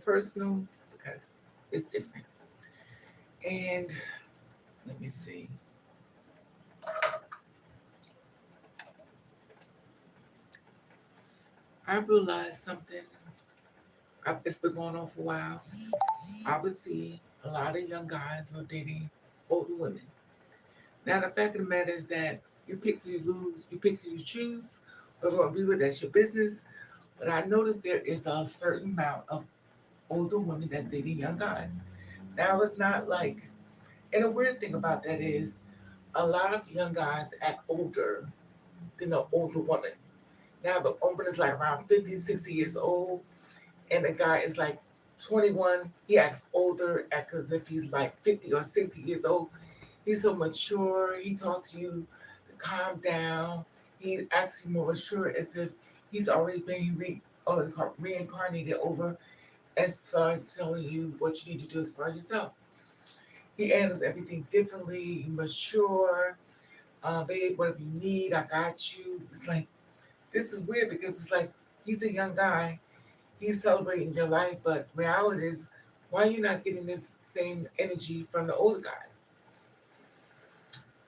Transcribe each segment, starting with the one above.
personal because it's different. And let me see. I realized something. It's been going on for a while. I would see a lot of young guys who are dating older women. Now, the fact of the matter is that you pick who you lose, you pick who you choose, whether you agree with that's your business. But I noticed there is a certain amount of older women that dating young guys. Now, it's not like, and the weird thing about that is a lot of young guys act older than an older woman. Now, the woman is like around 50, 60 years old, and the guy is like 21. He acts older, acts as if he's like 50 or 60 years old. He's so mature. He talks to you to calm down. He acts more mature as if he's already been reincarnated over as far as telling you what you need to do as far as yourself. He handles everything differently, mature. Babe, whatever you need, I got you. It's like, this is weird because it's like he's a young guy. He's celebrating your life, but reality is, why are you not getting this same energy from the older guys?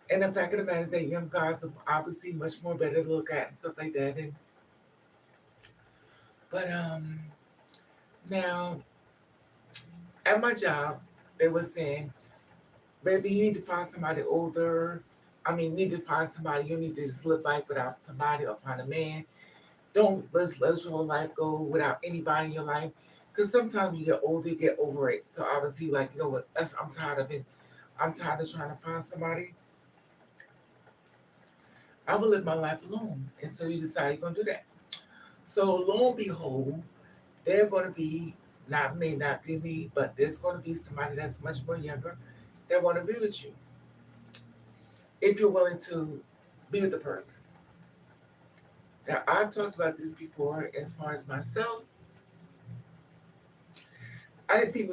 And the fact of the matter is that young guys are obviously much more better to look at and stuff like that. And but now at my job, they were saying, baby, you need to find somebody older. I mean, you need to find somebody. You need to just live life without somebody or find a man. Don't let your life go without anybody in your life. Because sometimes you get older, you get over it. So obviously, like, you know what? I'm tired of it. I'm tired of trying to find somebody. I will live my life alone. And so you decide you're going to do that. So lo and behold, they're going to be, not may not be me, but there's going to be somebody that's much more younger that want to be with you. If you're willing to be with the person. Now, I've talked about this before as far as myself. I didn't think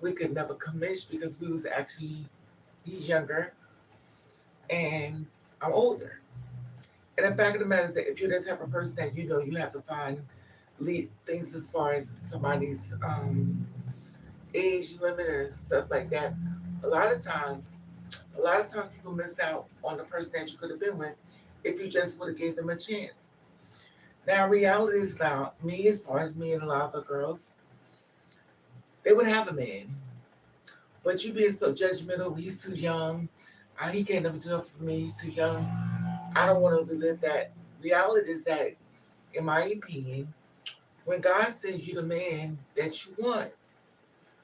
we could never commish because we was actually, he's younger and I'm older. And the fact of the matter is that if you're the type of person that you know you have to find lead things as far as somebody's age limit or stuff like that, a lot of times, a lot of times people miss out on the person that you could have been with if you just would have gave them a chance. Now, reality is now me, as far as me and a lot of the girls, they would have a man, but you being so judgmental, he's too young. He can't never do enough for me. He's too young. I don't want to relive that. Reality is that, in my opinion, when God sends you the man that you want,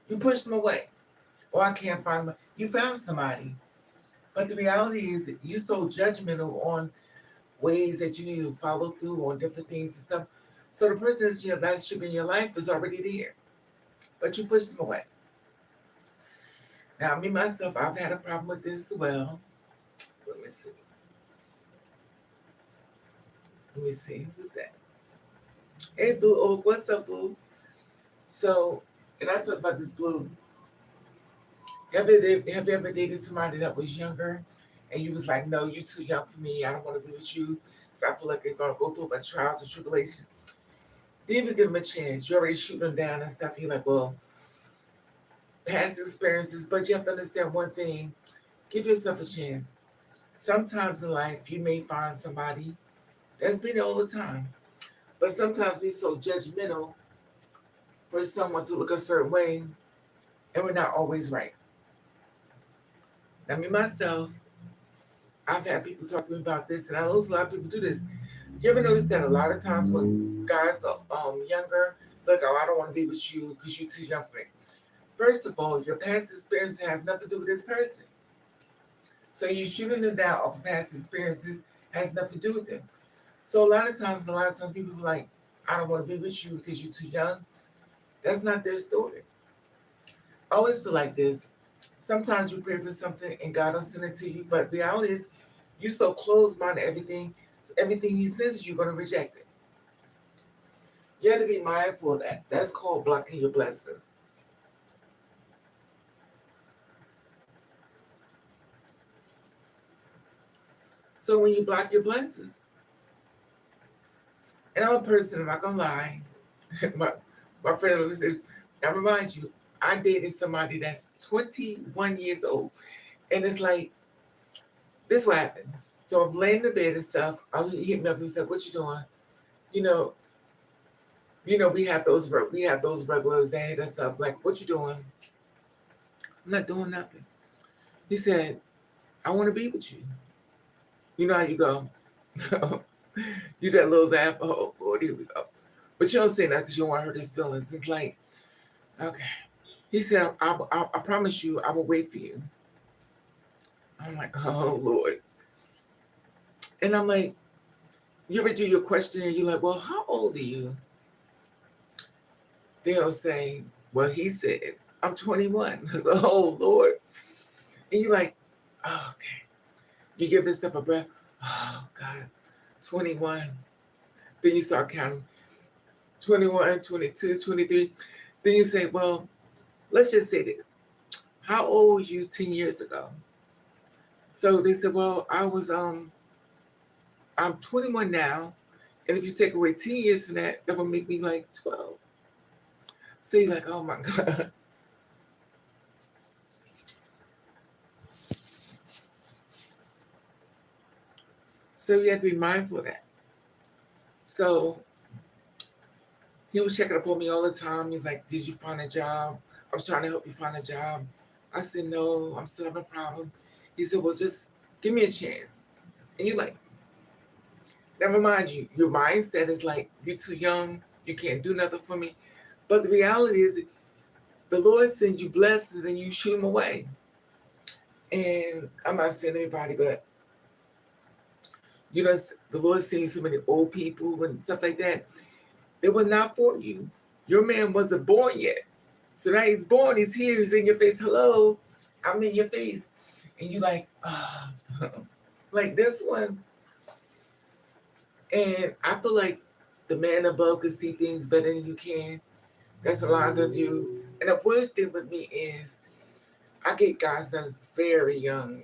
you push them away. Or I can't find them. You found somebody. But the reality is that you're so judgmental on ways that you need to follow through on different things and stuff. So the person that should be in your life is already there. But you push them away. Now, me myself, I've had a problem with this as well. Let me see. Let me see. Who's that? Hey, Blue. Oh, what's up, Blue? So, and I talked about this, Blue. Have you ever dated somebody that was younger and you was like, no, you're too young for me. I don't want to be with you. So I feel like they're going to go through a bunch of trials and tribulations. Didn't even give them a chance. You already shoot them down and stuff. You're like, well, past experiences. But you have to understand one thing. Give yourself a chance. Sometimes in life, you may find somebody that's been there all the time. But sometimes we're so judgmental for someone to look a certain way, and we're not always right. Now, me myself, I've had people talk to me about this, and I know a lot of people do this. You ever notice that a lot of times when guys are younger, like, oh, I don't want to be with you because you're too young for me. First of all, your past experience has nothing to do with this person. So you shooting them down off of past experiences has nothing to do with them. So a lot of times people are like, I don't want to be with you because you're too young. That's not their story. I always feel like this. Sometimes you pray for something and God will send it to you, but reality is you so closed minded everything, so everything He sends you're gonna reject it. You have to be mindful of that. That's called blocking your blessings. So when you block your blessings, and I'm a person, I'm not gonna lie. my, my friend always said, I remind you, I dated somebody that's 21 years old. And it's like, this what happened. So I'm laying in the bed and stuff. He hit me up and said, "What you doing?" You know, we have those regulars that hit us up like, "What you doing?" I'm not doing nothing. He said, "I want to be with you." You know how you go. You that little laugh. Oh Lord, here we go. But you don't say that because you don't want to hurt his feelings. It's like, okay. He said, I promise you, I will wait for you. I'm like, oh Lord. And I'm like, you ever do your questionnaire? You're like, well, how old are you? They'll say, well, he said, I'm 21. Oh Lord. And you're like, oh, okay. You give yourself a breath. Oh God, 21. Then you start counting 21, 22, 23. Then you say, well, let's just say this. How old were you 10 years ago? So they said, well, I'm 21 now. And if you take away 10 years from that, that would make me like 12. So you're like, oh my God. So you have to be mindful of that. So he was checking up on me all the time. He's like, did you find a job? I was trying to help you find a job. I said, no, I'm still having a problem. He said, well, just give me a chance. And you're like, never mind you. Your mindset is like, you're too young. You can't do nothing for me. But the reality is, the Lord sends you blessings and you shoot them away. And I'm not saying anybody, but the Lord sends so many old people and stuff like that. It was not for you. Your man wasn't born yet. So now he's born, he's here, he's in your face. Hello, I'm in your face. And you like, like this one. And I feel like the man above can see things better than you can. That's a lot of you. And the weird thing with me is I get guys that's very young,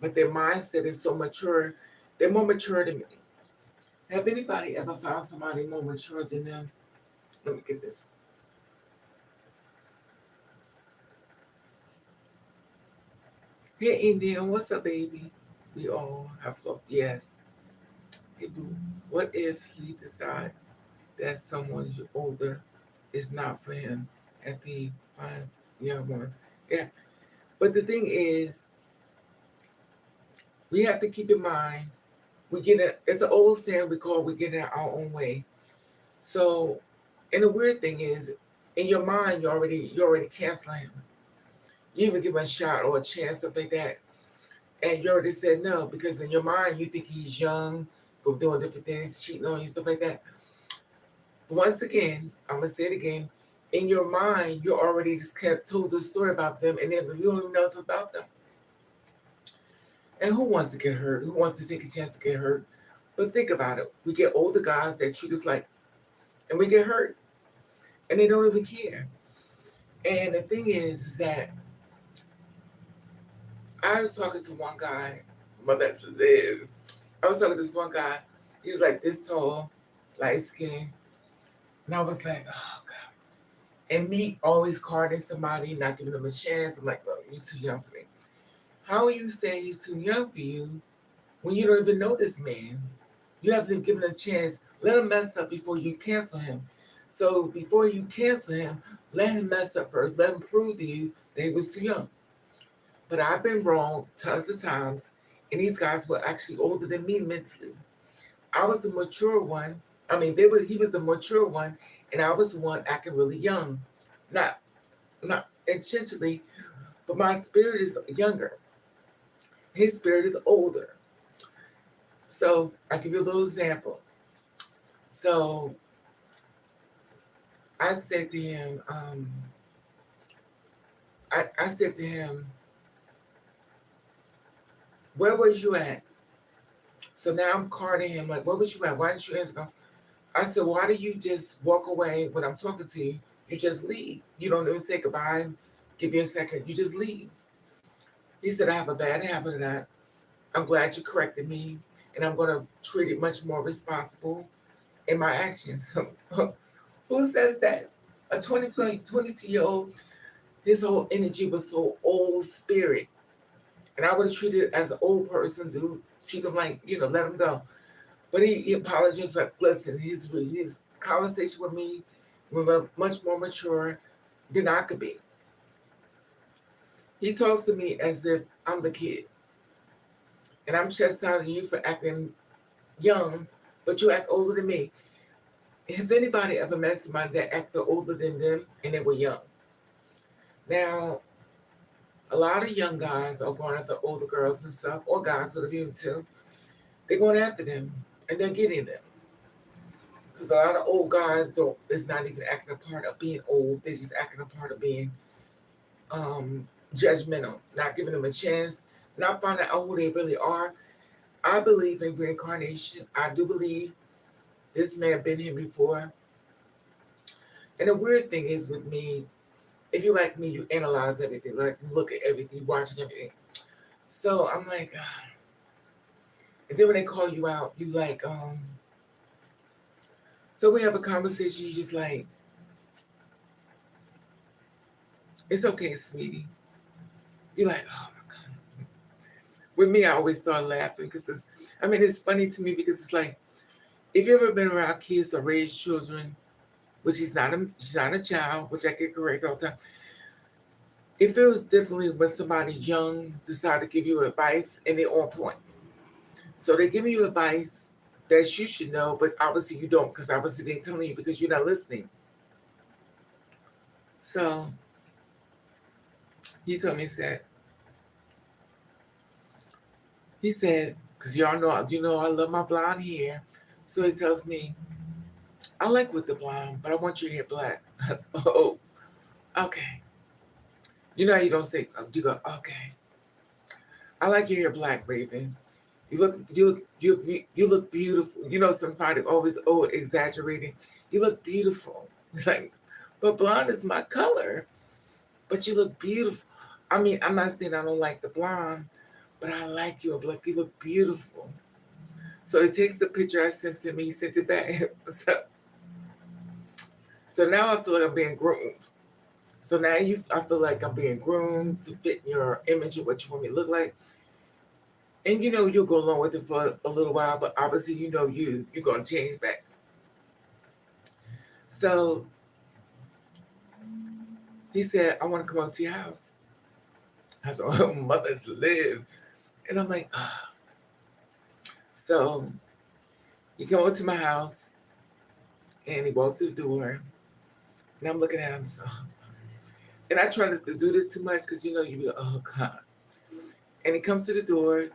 but their mindset is so mature. They're more mature than me. Have anybody ever found somebody more mature than them? Let me get this. Hey, Indian, what's up, baby? We all have flow. Yes. Hey, boo. What if he decide that someone older is not for him after he finds the young one? Yeah. But the thing is, we have to keep in mind, it's an old saying we get in our own way. So, and the weird thing is, in your mind, you already canceling him. You even give him a shot or a chance, stuff like that. And you already said no, because in your mind, you think he's young, go doing different things, cheating on you, stuff like that. But once again, I'm going to say it again, in your mind, you already just kept told the story about them, and then you don't even know nothing about them. And who wants to get hurt? Who wants to take a chance to get hurt? But think about it. We get older guys that treat us like, and we get hurt, and they don't even care. And the thing is that I was talking to one guy, that's live. I was talking to this one guy. He was like this tall, light skin, and I was like, oh God. And me always carding somebody, not giving them a chance. I'm like, look, you're too young for me. How are you saying he's too young for you when you don't even know this man? You haven't even given him a chance. Let him mess up before you cancel him. So before you cancel him, let him mess up first. Let him prove to you that he was too young. But I've been wrong tons of times, and these guys were actually older than me mentally. I was a mature one. I mean, he was a mature one, and I was the one acting really young. Not intentionally, but my spirit is younger. His spirit is older. So I'll give you a little example. So I said to him, I said to him, where was you at? So now I'm carding him, like, where was you at? Why didn't you answer? I said, why do you just walk away when I'm talking to you? You just leave. You don't even say goodbye, give you a second. You just leave. He said, I have a bad habit of that. I'm glad you corrected me, and I'm going to treat it much more responsible in my actions. Who says that? A 22-year-old, his whole energy was so old spirit. And I would have treated it as an old person do, treat him like, let him go. But he apologized, like, listen, his conversation with me was much more mature than I could be. He talks to me as if I'm the kid. And I'm chastising you for acting young, but you act older than me. If anybody ever met somebody that acted older than them and they were young? Now, a lot of young guys are going after older girls and stuff, or guys with a view too. They're going after them and they're getting them. Because a lot of old guys don't is not even acting a part of being old. They're just acting a part of being judgmental, not giving them a chance, not finding out who they really are. I believe in reincarnation. I do believe this man been here before. And the weird thing is with me, if you like me, you analyze everything, like you look at everything, you watching everything. So I'm like, and then when they call you out, you like, so we have a conversation, you just like, it's okay, sweetie. You're like, oh my God. With me, I always start laughing because it's funny to me because it's like, if you've ever been around kids or raised children, which she's not a child, which I get correct all the time. It feels differently when somebody young decide to give you advice and they're on point. So they give you advice that you should know, but obviously you don't, because obviously they're telling you because you're not listening. So he told me, he said, because y'all know, I love my blonde hair. So he tells me, I like with the blonde, but I want your hair black. I said, oh, okay. You know how you don't say, you go, okay. I like your hair black, Raven. You look beautiful. You know, somebody always exaggerating. You look beautiful. Like, but blonde is my color. But you look beautiful. I mean, I'm not saying I don't like the blonde, but I like you black. You look beautiful. So he takes the picture I sent to me, sent it back. So now I feel like I'm being groomed. So now I feel like I'm being groomed to fit in your image of what you want me to look like. And you'll go along with it for a little while, but obviously you're gonna change back. So he said, I want to come over to your house. I said, oh, mothers live. And I'm like, ah. So he come over to my house and he walked through the door. And I'm looking at him, so and I try not to do this too much because you be like, oh God. And he comes to the door.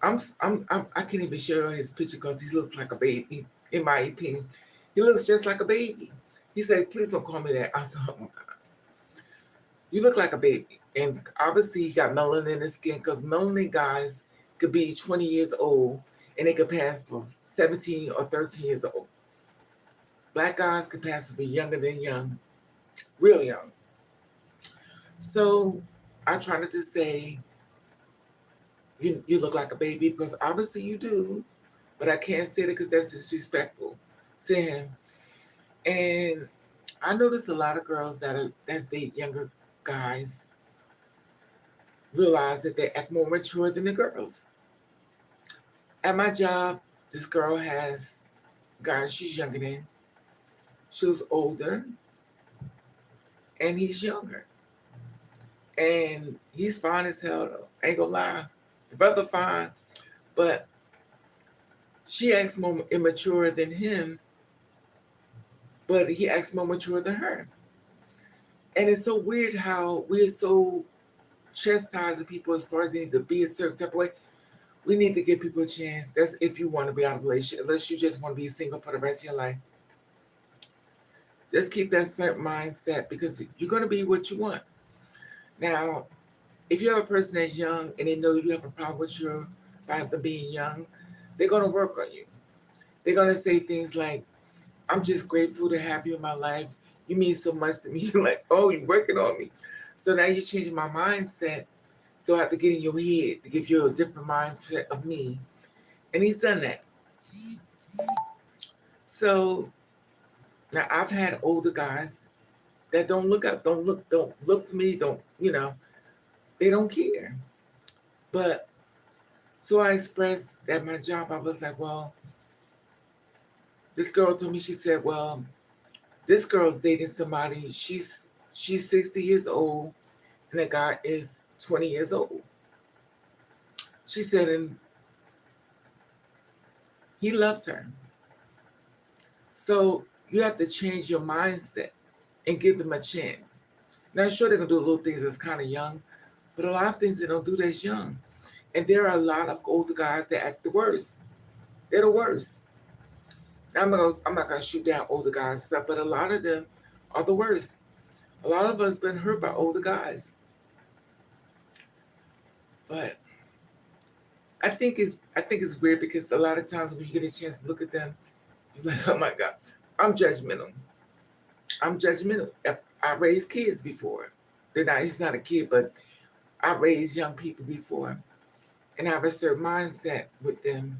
I can't even show his picture because he looks like a baby, in my opinion. He looks just like a baby. He said, please don't call me that. I said, oh my God. You look like a baby. And obviously he got melanin in his skin because melanin guys could be 20 years old and they could pass for 17 or 13 years old. Black guys could pass for younger than young, real young. So I try not to say, you look like a baby because obviously you do, but I can't say it because that's disrespectful to him. And I notice a lot of girls that's date younger guys realize that they act more mature than the girls. At my job, this girl has guys she's younger than. She was older, and he's younger. And he's fine as hell though. Ain't gonna lie. The brother fine. But she acts more immature than him, but he acts more mature than her. And it's so weird how we're so chastising people as far as they need to be a certain type of way. We need to give people a chance. That's if you want to be out of a relationship, unless you just want to be single for the rest of your life. Just keep that certain mindset because you're going to be what you want. Now, if you have a person that's young and they know you have a problem with your by them being young, they're going to work on you. They're going to say things like, I'm just grateful to have you in my life. You mean so much to me. You're like, oh, you're working on me. So now you're changing my mindset. So I have to get in your head to give you a different mindset of me. And he's done that. So Now I've had older guys that don't look up, don't look for me, don't, they don't care. But so I expressed at my job, I was like, well, this girl told me, she said, well, this girl's dating somebody, she's 60 years old, and the guy is 20 years old. She said, and he loves her. So you have to change your mindset and give them a chance. Now, sure, they're going to do little things that's kind of young, but a lot of things they don't do that's young. And there are a lot of older guys that act the worst. They're the worst. Now, I'm not gonna shoot down older guys and stuff, but a lot of them are the worst. A lot of us been hurt by older guys. But I think it's weird because a lot of times when you get a chance to look at them, you're like, oh my God, I'm judgmental. I'm judgmental. I raised kids before. He's not a kid, but I raised young people before. And I have a certain mindset with them.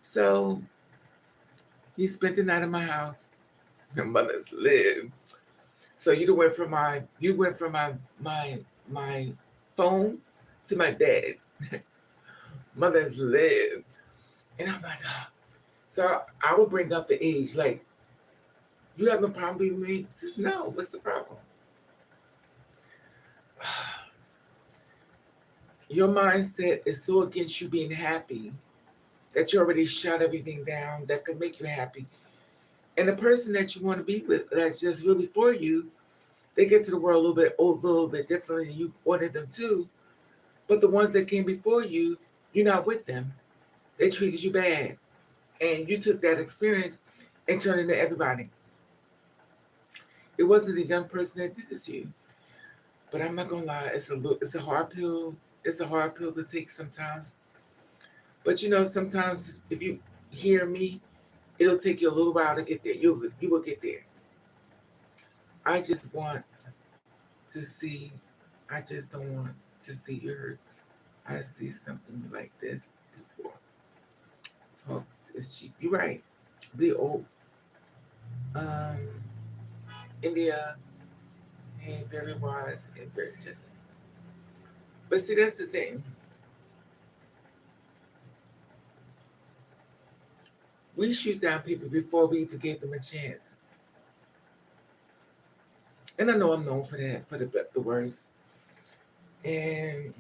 So he spent the night in my house. My mother's lived. So you went from my phone to my bed. Mother's lived. And I'm like, oh. So I would bring up the age, like, you have no problem with me? He says, no, what's the problem? Your mindset is so against you being happy that you already shut everything down that could make you happy. And the person that you want to be with, that's just really for you, they get to the world a little bit differently than you wanted them to. But the ones that came before you, you're not with them. They treated you bad. And you took that experience and turned it into everybody. It wasn't the young person that did this to you. But I'm not gonna lie, it's a hard pill. It's a hard pill to take sometimes. But sometimes if you hear me, it'll take you a little while to get there. You will get there. I just want to see. I just don't want to see you hurt. I see something like this before. Talk is cheap. You're right. Be old. Um, India, and very wise and very gentle. But see, that's the thing. We shoot down people before we even give them a chance. And I know I'm known for that, for the worst. And,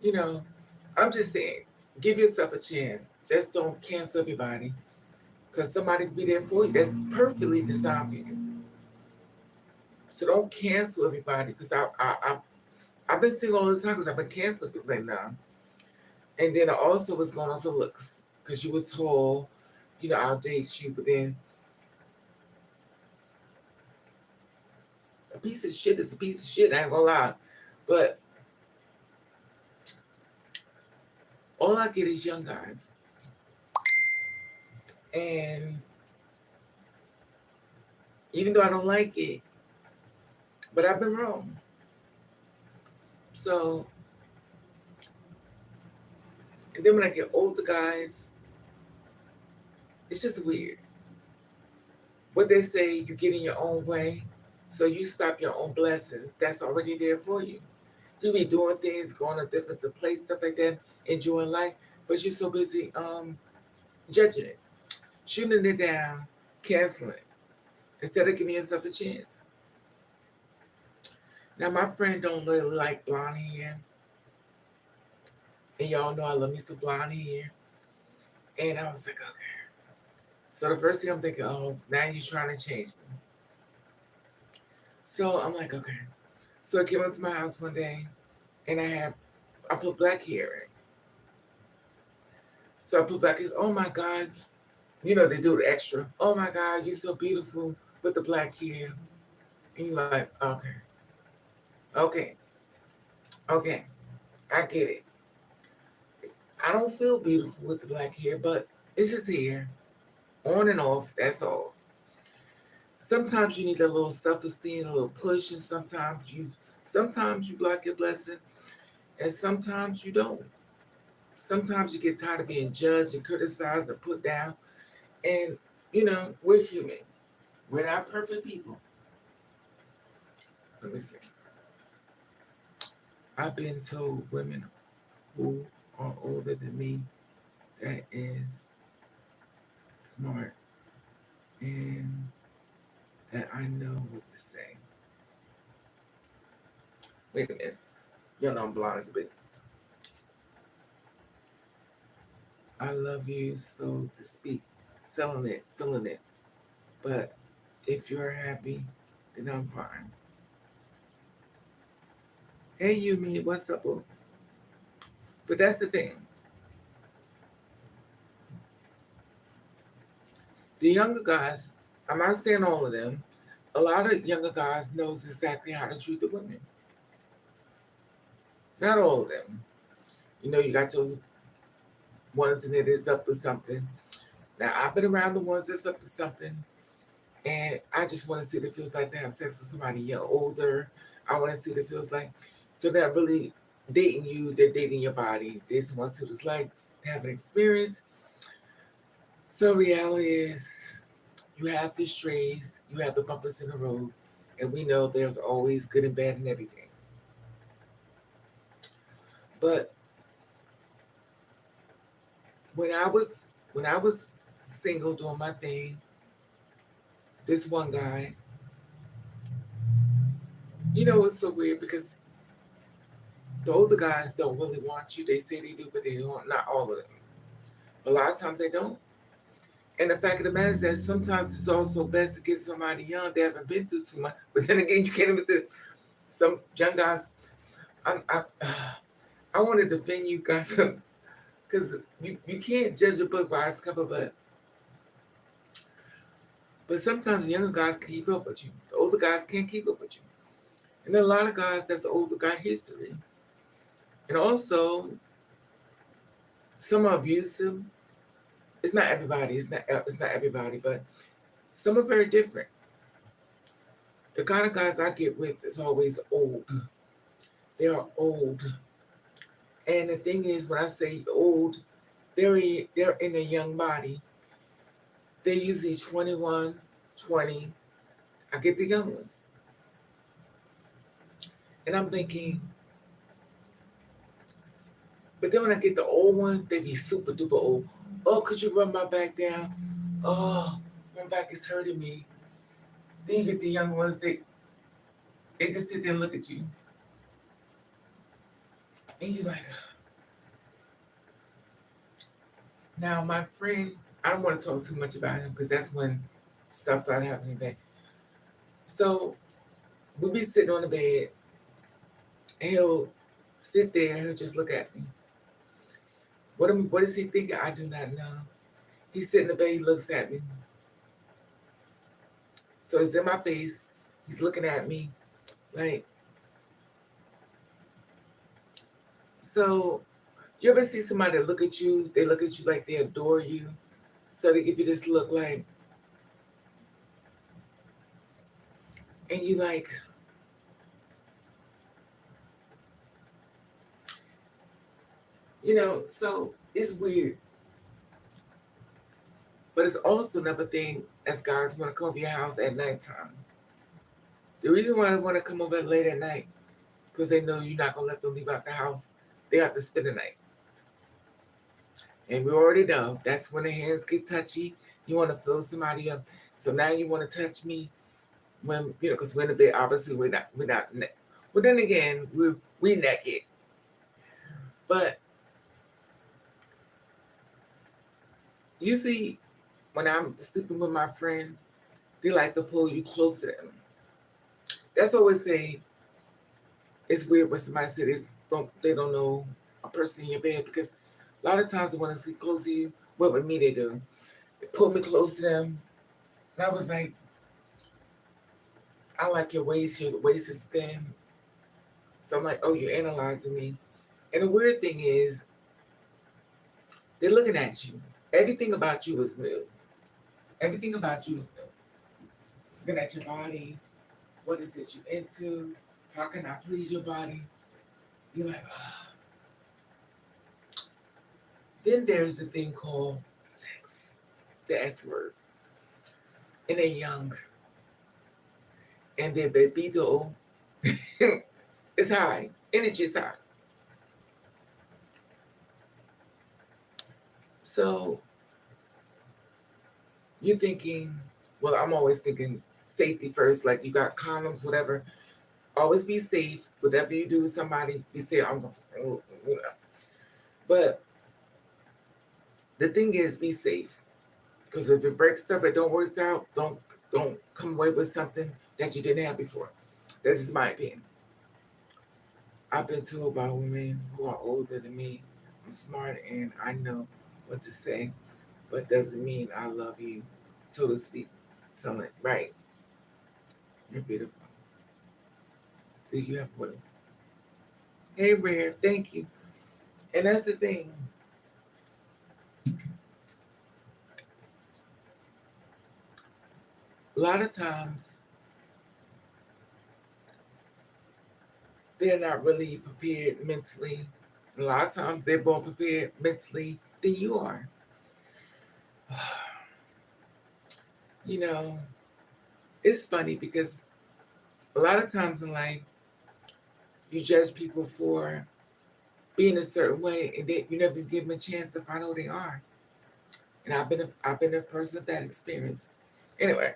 you know, I'm just saying, give yourself a chance. Just don't cancel everybody. Because somebody will be there for you. That's perfectly designed for you. So don't cancel everybody. Because I've been seeing all this time because I've been canceling people like now. And then I also was going on for looks. Because you were told, I'll date you. But then a piece of shit is a piece of shit. I ain't gonna lie. But all I get is young guys. And even though I don't like it, but I've been wrong. So, and then when I get older guys, it's just weird. What they say, you get in your own way, so you stop your own blessings. That's already there for you. You be doing things, going to different places, stuff like that, enjoying life, but you're so busy judging it, shooting it down, canceling it, instead of giving yourself a chance. Now, my friend don't really like blonde hair, and y'all know I love me some blonde hair. And I was like, okay. So the first thing I'm thinking, oh, now you're trying to change me. So I'm like, okay. So I came up to my house one day, and I put black hair in. So I put black hair. Oh my God, they do the extra. Oh my God, you're so beautiful with the black hair. And you're like, okay, I get it. I don't feel beautiful with the black hair, but it's just hair, on and off. That's all. Sometimes you need a little self-esteem, a little push, and sometimes you block your blessing, and sometimes you don't. Sometimes you get tired of being judged and criticized and put down, and we're human. We're not perfect people. Let me see. I've been told women who are older than me that is smart and that I know what to say. Wait a minute. Y'all know I'm blind as a bit. I love you so to speak, selling it, feeling it. But if you're happy, then I'm fine. Hey, Yumi, what's up, boo? But that's the thing. The younger guys, I'm not saying all of them, a lot of younger guys knows exactly how to treat the women. Not all of them. You got those ones that is up to something. Now, I've been around the ones that's up to something, and I just want to see what it feels like to have sex with somebody older. I want to see what it feels like. So they're not really dating you, they're dating your body. They just want to see what it's like to have an experience. So reality is you have the strays, you have the bumpers in the road, and we know there's always good and bad in everything. But when I was single doing my thing, this one guy, it's so weird because the older guys don't really want you. They say they do, but they don't. Not all of them. A lot of times they don't. And the fact of the matter is that sometimes it's also best to get somebody young. They haven't been through too much. But then again, you can't even say some young guys. I want to defend you guys because you can't judge a book by its cover, but sometimes the younger guys can keep up with you. The older guys can't keep up with you. And there are a lot of guys that's older got history. And also, some are abusive. It's not everybody. It's not everybody, but some are very different. The kind of guys I get with is always old. They are old. And the thing is, when I say old, they're in a young body. They're usually 21, 20. I get the young ones. And I'm thinking, but then when I get the old ones, they be super duper old. Oh, could you rub my back down? Oh, my back is hurting me. Then you get the young ones, they just sit there and look at you. And you're like, now my friend, I don't want to talk too much about him because that's when stuff started happening back. So we'll be sitting on the bed and he'll sit there and he'll just look at me. What is he thinking? I do not know. He's sitting in the bed, he looks at me. So it's in my face. He's looking at me like, so you ever see somebody look at you, they look at you like they adore you. So they give you this look like, and you like, so it's weird. But it's also another thing as guys want to come over your house at nighttime. The reason why they want to come over late at night, because they know you're not going to let them leave out the house. They have to spend the night. And we already know that's when the hands get touchy. You want to fill somebody up. So now you want to touch me when, because we're in the bed. Obviously, we're not. Well, then again, we naked. But you see, when I'm sleeping with my friend, they like to pull you close to them. That's always say it's weird when somebody says they don't know a person in your bed because a lot of times they want to sleep close to you. What with me they do? They pull me close to them. And I was like, I like your waist is thin. So I'm like, oh, you're analyzing me. And the weird thing is, they're looking at you. Everything about you is new. Everything about you is new. Looking at your body. What is it you into? How can I please your body? You're like, ah. Then there's a thing called sex, the S word. and they're young, and their libido is high, energy is high. So you're thinking, well, I'm always thinking safety first, like you got condoms, whatever. Always be safe. Whatever you do with somebody, be safe. But the thing is, be safe. Because if it breaks up, it don't work out, don't come away with something that you didn't have before. This is my opinion. I've been told by women who are older than me, I'm smart and I know what to say, but doesn't mean I love you, so to speak. So, right, you're beautiful. Do you have what? Hey, Rare, thank you. And that's the thing. A lot of times, they're not really prepared mentally. A lot of times, they're more prepared mentally than you are. You know, it's funny because a lot of times in life, you judge people for being a certain way, and you never give them a chance to find out who they are. And I've been a person of that experience. Anyway,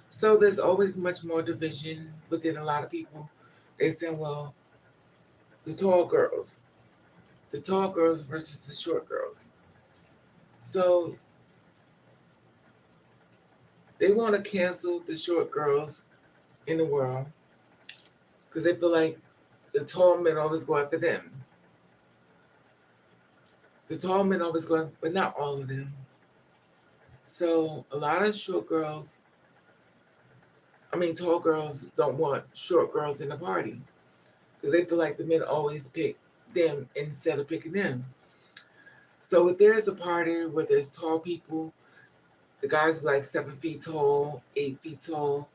so there's always much more division within a lot of people. They say, well, the tall girls versus the short girls. So they want to cancel the short girls in the world because they feel like the tall men always go after them. The tall men always go, but not all of them. So a lot of tall girls don't want short girls in the party because they feel like the men always pick them instead of picking them. So if there's a party where there's tall people, the guys are like 7 feet tall, 8 feet tall,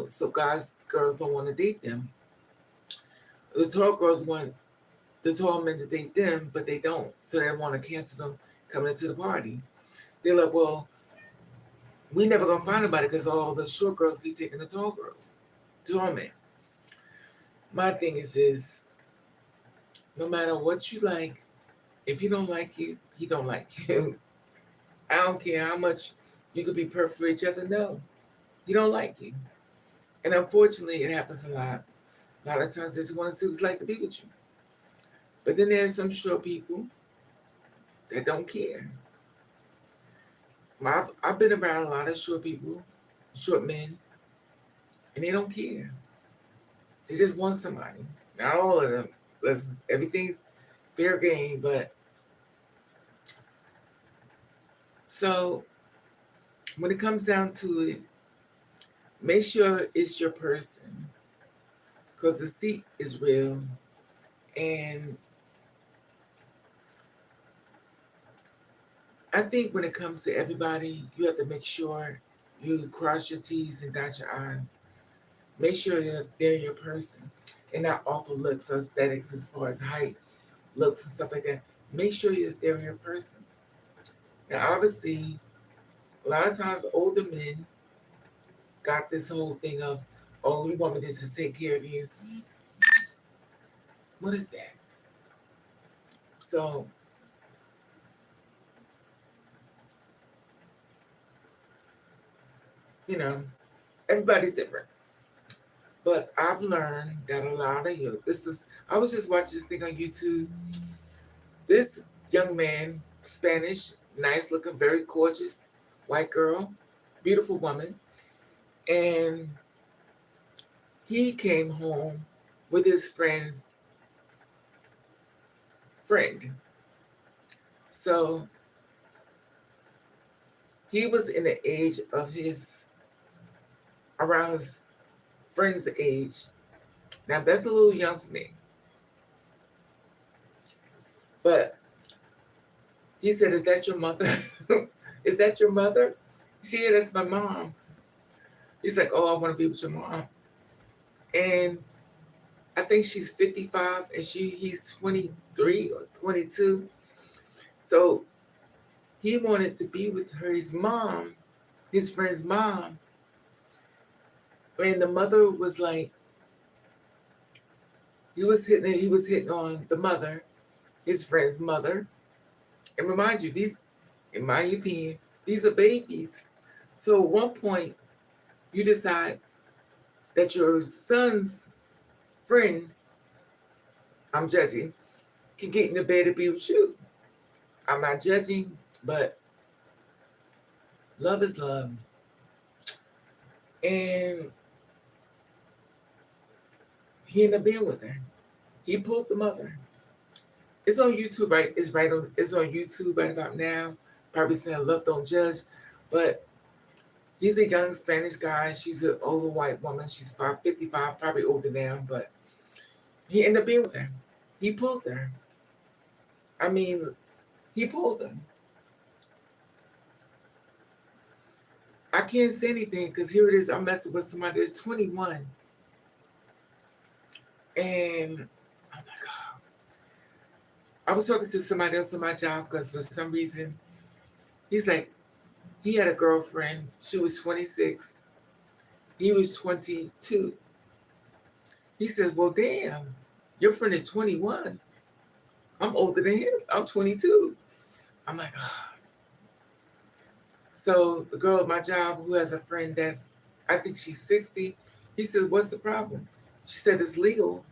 so girls don't want to date them. The tall girls want the tall men to date them, but they don't. So they want to cancel them coming into the party. They're like, well, we never gonna find nobody because all the short girls keep taking the tall men. My thing is this: no matter what you like, if he don't like you, he don't like you. I don't care how much you could be perfect for each other. No, he don't like you. And unfortunately, it happens a lot. A lot of times, they just want to see what it's like to be with you. But then there's some short people that don't care. I've been around a lot of short people, short men, and they don't care. They just want somebody. Not all of them. So everything's fair game, but so when it comes down to it, make sure it's your person because the seat is real. And I think when it comes to everybody, you have to make sure you cross your T's and dot your I's. Make sure that they're your person and not awful looks or aesthetics as far as height, looks, and stuff like that. Make sure that they're your person. Now, obviously, a lot of times older men got this whole thing of, oh, you want me to take care of you. What is that? So, you know, everybody's different. But I've learned that a lot of you, I was just watching this thing on YouTube. This young man, Spanish, nice looking, very gorgeous, white girl, beautiful woman. And he came home with his friend's friend. So he was in the age of around his friend's age. Now that's a little young for me. But he said, "Is that your mother? Is that your mother?" She said, "That's my mom." He's like, "Oh, I want to be with your mom." And I think she's 55 and he's 23 or 22. So he wanted to be with his mom his friend's mom, and the mother was like, he was hitting on the mother, his friend's mother. And remind you, these, in my opinion, these are babies. So at one point, you decide that your son's friend, I'm judging, can get in the bed to be with you. I'm not judging, but love is love. And he ended up being with her. He pulled the mother. It's on YouTube, right? It's on YouTube right about now. Probably saying love don't judge. But he's a young Spanish guy. She's an older white woman. She's 55, probably older now, but he ended up being with her. He pulled her. I mean, he pulled her. I can't say anything because here it is. I'm messing with somebody that's 21. And I'm like, oh. I was talking to somebody else on my job because for some reason, he's like, he had a girlfriend. She was 26. He was 22. He says, well, damn, your friend is 21. I'm older than him. I'm 22. I'm like, oh. So the girl at my job who has a friend that's, I think she's 60, he says, what's the problem? She said, it's legal.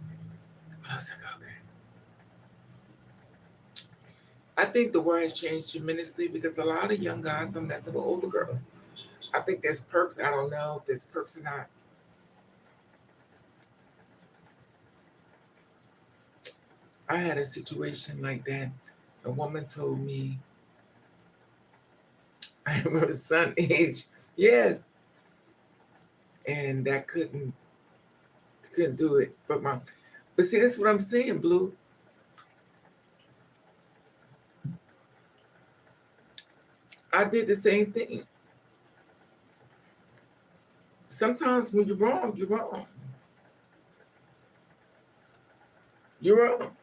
I was like, okay. I think the word has changed tremendously because a lot of young guys are messing with older girls. I think there's perks. I don't know if there's perks or not. I had a situation like that. A woman told me, I am her son age. Yes. And that couldn't do it. But see, this is what I'm saying, Blue. I did the same thing. Sometimes when you're wrong, you're wrong. You're wrong.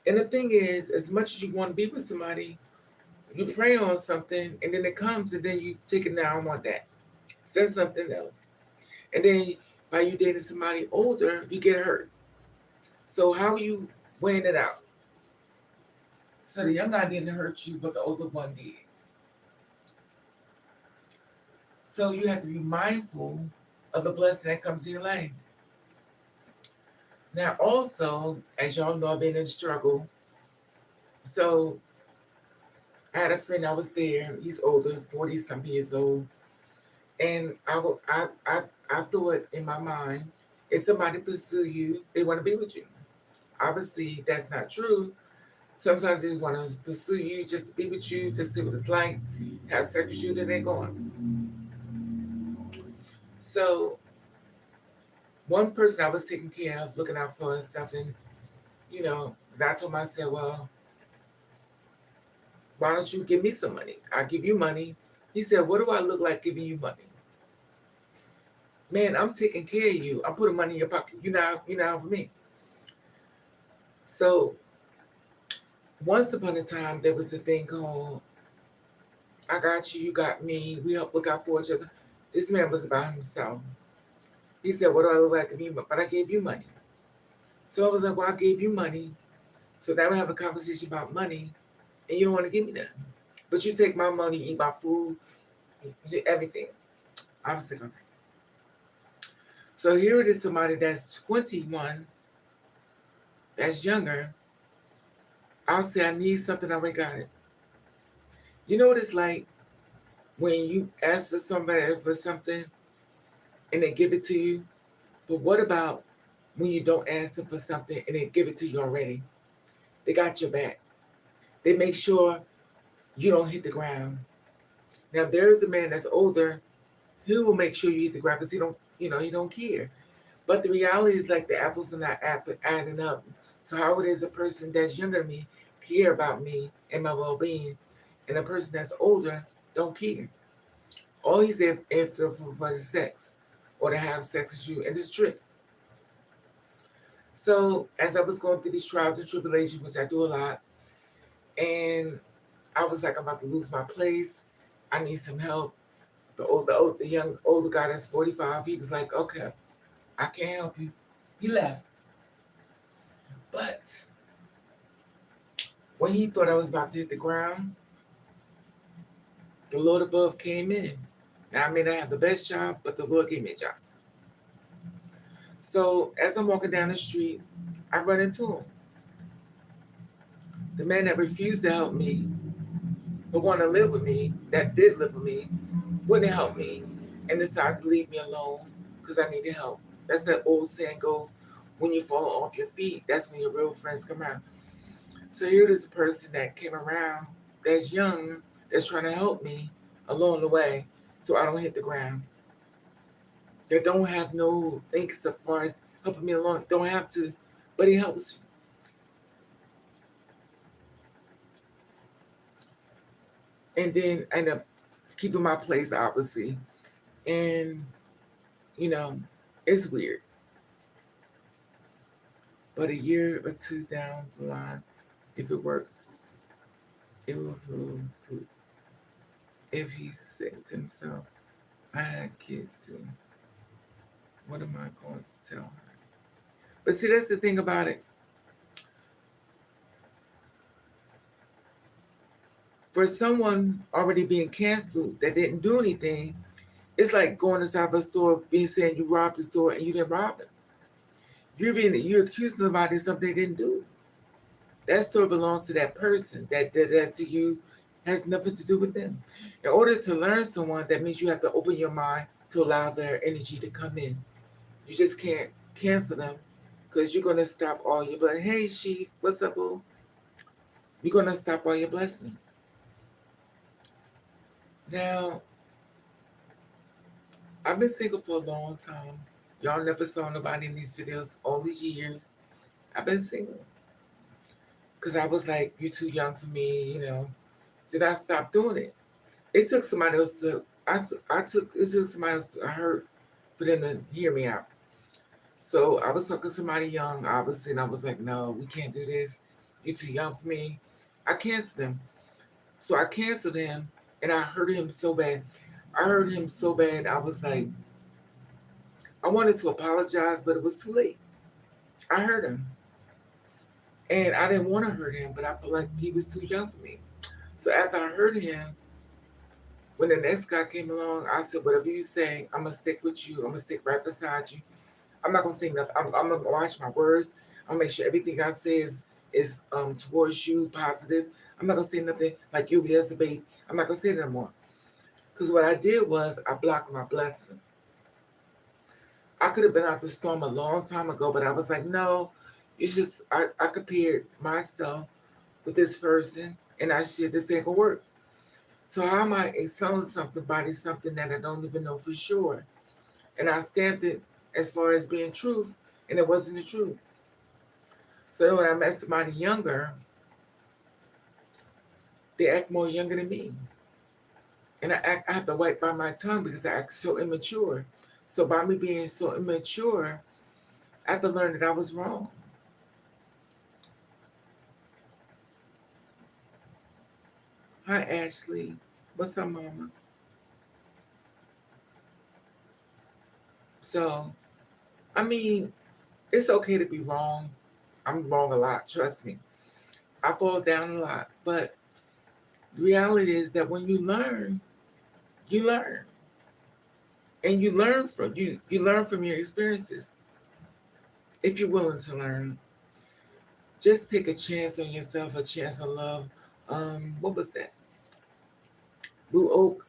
And the thing is, as much as you want to be with somebody, you pray on something, and then it comes, and then you take it down, I want that. Say something else. And then by you dating somebody older, you get hurt. So how are you weighing it out? So the young guy didn't hurt you, but the older one did. So you have to be mindful of the blessing that comes in your life. Now, also, as y'all know, I've been in struggle. So I had a friend, I was there. He's older, 40-something years old. And I thought in my mind, if somebody pursue you, they want to be with you. Obviously, that's not true. Sometimes they want to pursue you just to be with you, just to see what it's like, have sex with you, then they're gone. So one person I was taking care of, looking out for and stuff, and I told myself, well, why don't you give me some money? I'll give you money. He said, what do I look like giving you money? Man, I'm taking care of you. I'm putting money in your pocket. You know for me. So once upon a time, there was a thing called, I got you, you got me. We help look out for each other. This man was about himself. He said, what do I look like giving you? But I gave you money. So I was like, well, I gave you money. So now we have a conversation about money, and you don't want to give me that. But you take my money, eat my food, you do everything. I was like, okay. So here it is, somebody that's 21, that's younger. I'll say, I need something, I already got it. You know what it's like when you ask for somebody for something and they give it to you? But what about when you don't ask them for something and they give it to you already? They got your back. They make sure you don't hit the ground. Now, there's a man that's older, he will make sure you hit the ground because he don't care. But the reality is, like, the apples are not adding up. So how it is a person that's younger than me care about me and my well-being, and a person that's older don't care. All he's there for the sex or to have sex with you and just trick. So as I was going through these trials and tribulations, which I do a lot, and I was like, I'm about to lose my place. I need some help. The young older guy that's 45, he was like, okay, I can't help you. He left. But when he thought I was about to hit the ground, the Lord above came in. Now I may not have the best job, but the Lord gave me a job. So as I'm walking down the street, I run into him. The man that refused to help me, but wanted to live with me, that did live with me, wouldn't help me, and decided to leave me alone because I needed help. That's that old saying goes, when you fall off your feet, that's when your real friends come around. So here this person that came around, that's young, that's trying to help me along the way so I don't hit the ground. They don't have no thanks as far as helping me along. Don't have to, but he helps you. And then I end up keeping my place, obviously. And, you know, it's weird. But a year or two down the line, if it works, it will feel to if he's saying to himself, I had kids too. What am I going to tell her? But see, that's the thing about it. For someone already being canceled that didn't do anything, it's like going inside a store, being saying you robbed the store and you didn't rob it. You're accusing somebody of something they didn't do. That store belongs to that person. That did that to you has nothing to do with them. In order to learn someone, that means you have to open your mind to allow their energy to come in. You just can't cancel them because you're gonna stop all your blessings. Hey, Chief, what's up, boo? You're gonna stop all your blessings. Now, I've been single for a long time. Y'all never saw nobody in these videos all these years. I've been single because I was like, "You too young for me," you know. Did I stop doing it? It took somebody else to. It took somebody else I heard for them to hear me out. So I was talking to somebody young, obviously, and I was like, "No, we can't do this. You're too young for me." I canceled him. So I canceled him, and I hurt him so bad. I hurt him so bad. I was like, I wanted to apologize, but it was too late. I hurt him, and I didn't want to hurt him, but I felt like he was too young for me. So after I hurt him, when the next guy came along, I said, "Whatever you say, I'm gonna stick with you. I'm gonna stick right beside you. I'm not gonna say nothing. I'm gonna watch my words. I'll make sure everything I say is towards you positive. I'm not gonna say nothing like you'll be as a baby. I'm not gonna say that anymore. Because what I did was I blocked my blessings. I could have been out the storm a long time ago, but I was like, no, it's just I compared myself with this person, and I said this ain't gonna work. So how am I selling something that I don't even know for sure? And I stamped it as far as being truth, and it wasn't the truth. So when I met somebody younger, they act more younger than me. And I have to wipe by my tongue because I act so immature. So by me being so immature, I have to learn that I was wrong. Hi, Ashley. What's up, Mama? So, I mean, it's okay to be wrong. I'm wrong a lot, trust me. I fall down a lot. But the reality is that when you learn, you learn. And you learn from your experiences if you're willing to learn. Just take a chance on yourself, a chance on love. What was that? Blue Oak.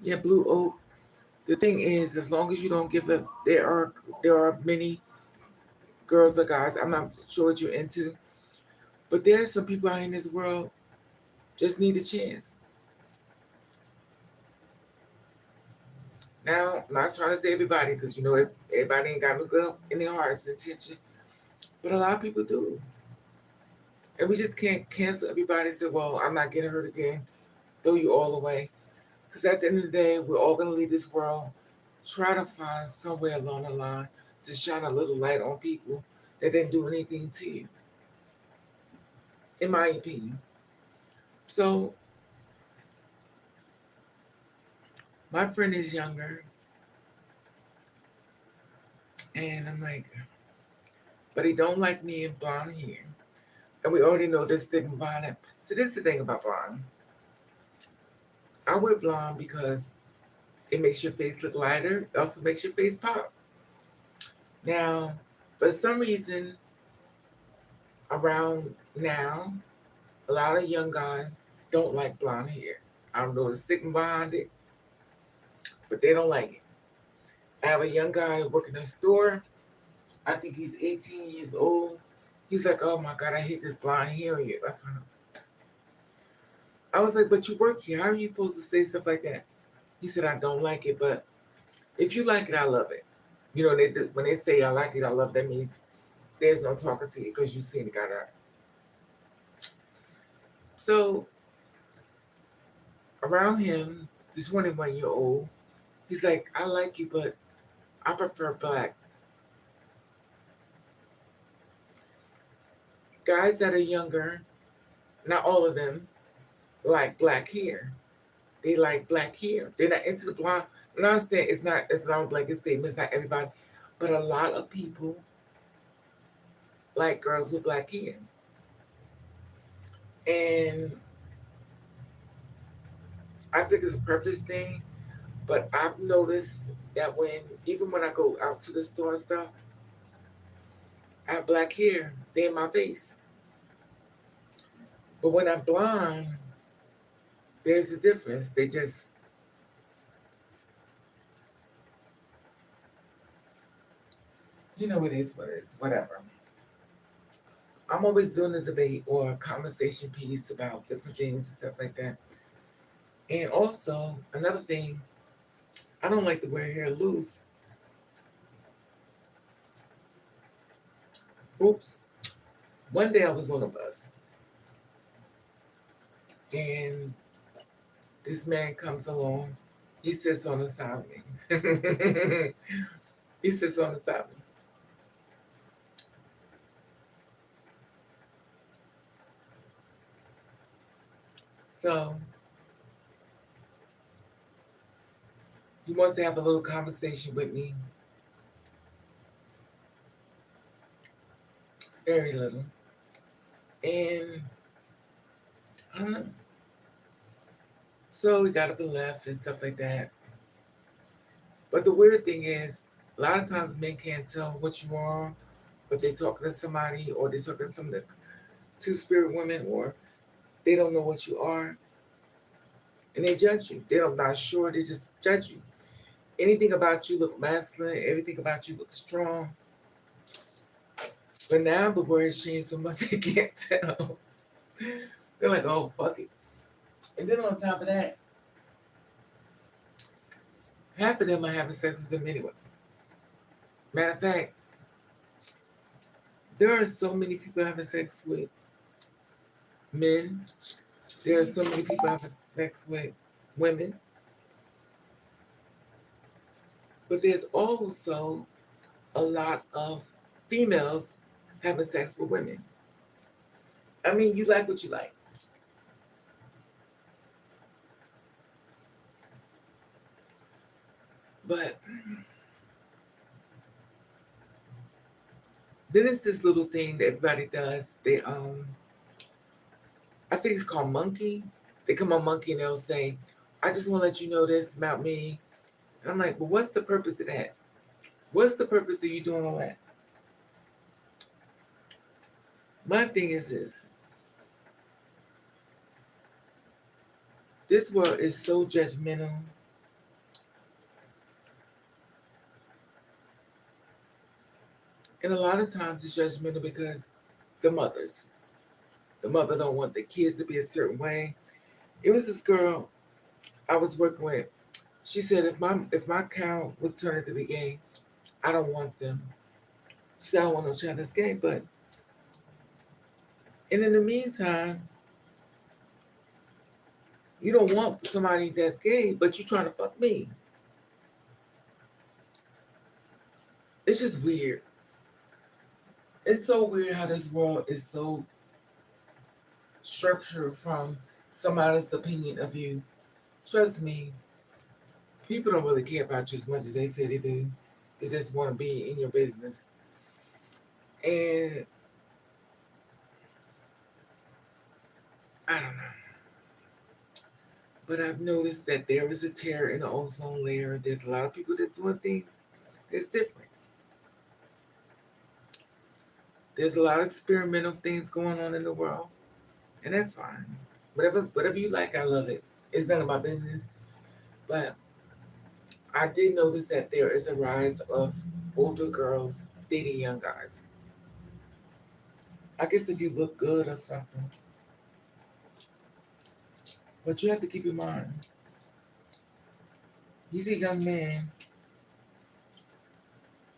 Yeah, Blue Oak. The thing is, as long as you don't give up, there are many girls or guys. I'm not sure what you're into, but there's some people out in this world just need a chance. Now, I'm not trying to say everybody because you know everybody ain't got no good in their hearts intention, but a lot of people do, and we just can't cancel everybody and say, "Well, I'm not getting hurt again." Throw you all away, because at the end of the day, we're all gonna leave this world. Try to find somewhere along the line to shine a little light on people that didn't do anything to you. in my opinion. So my friend is younger, and I'm like, but he don't like me in blonde hair. And we already know this stigma behind it. So this is the thing about blonde. I wear blonde because it makes your face look lighter. It also makes your face pop. Now, for some reason, around now, a lot of young guys don't like blonde hair. I don't know the stigma behind it, but they don't like it. I have a young guy working in a store. I think he's 18 years old. He's like, oh my God, I hate this blonde hair on you. I was like, but you work here. How are you supposed to say stuff like that? He said, I don't like it, but if you like it, I love it. You know, when they say I like it, I love it, that means there's no talking to you because you've seen the guy there. So around him, this 21-year-old, he's like, I like you, but I prefer black. Guys that are younger, not all of them, like black hair. They like black hair. They're not into the blonde. I'm not saying it's not a blanket statement, it's not everybody, but a lot of people like girls with black hair. And I think it's a preference thing, but I've noticed that even when I go out to the store and stuff, I have black hair, they in my face. But when I'm blonde, there's a difference. They just, it is what it is, whatever. I'm always doing a debate or a conversation piece about different things and stuff like that. And also, another thing, I don't like to wear hair loose. Oops. One day I was on a bus, and this man comes along. He sits on the side of me. He sits on the side of me. So he wants to have a little conversation with me. Very little. And I don't know. So he got up and left and stuff like that. But the weird thing is, a lot of times men can't tell what you are, if they're talking to somebody or they're talking to some two-spirit women, or they don't know what you are, and they judge you. They're not sure, they just judge you. Anything about you look masculine, everything about you looks strong. But now the words change so much they can't tell. They're like, oh, fuck it. And then on top of that, half of them are having sex with them anyway. Matter of fact, there are so many people having sex with men. There are so many people having sex with women. But there's also a lot of females having sex with women. I mean, you like what you like. But then it's this little thing that everybody does. I think it's called monkey. They come on monkey and they'll say, I just want to let you know this about me. And I'm like, well, what's the purpose of that? What's the purpose of you doing all that? My thing is this. This world is so judgmental. And a lot of times it's judgmental because the mother don't want the kids to be a certain way. It was this girl I was working with. She said, if my cow was turning to be gay, I don't want them. She said, I don't want no child that's gay. And in the meantime, you don't want somebody that's gay, but you're trying to fuck me. It's just weird. It's so weird how this world is so structure from somebody's opinion of you. Trust me, people don't really care about you as much as they say they do. They just want to be in your business. And I don't know. But I've noticed that there is a tear in the ozone layer. There's a lot of people that's doing things that's different. There's a lot of experimental things going on in the world, and that's fine. Whatever you like, I love it. It's none of my business. But I did notice that there is a rise of older girls dating young guys. I guess if you look good or something. But you have to keep in mind, he's a young man.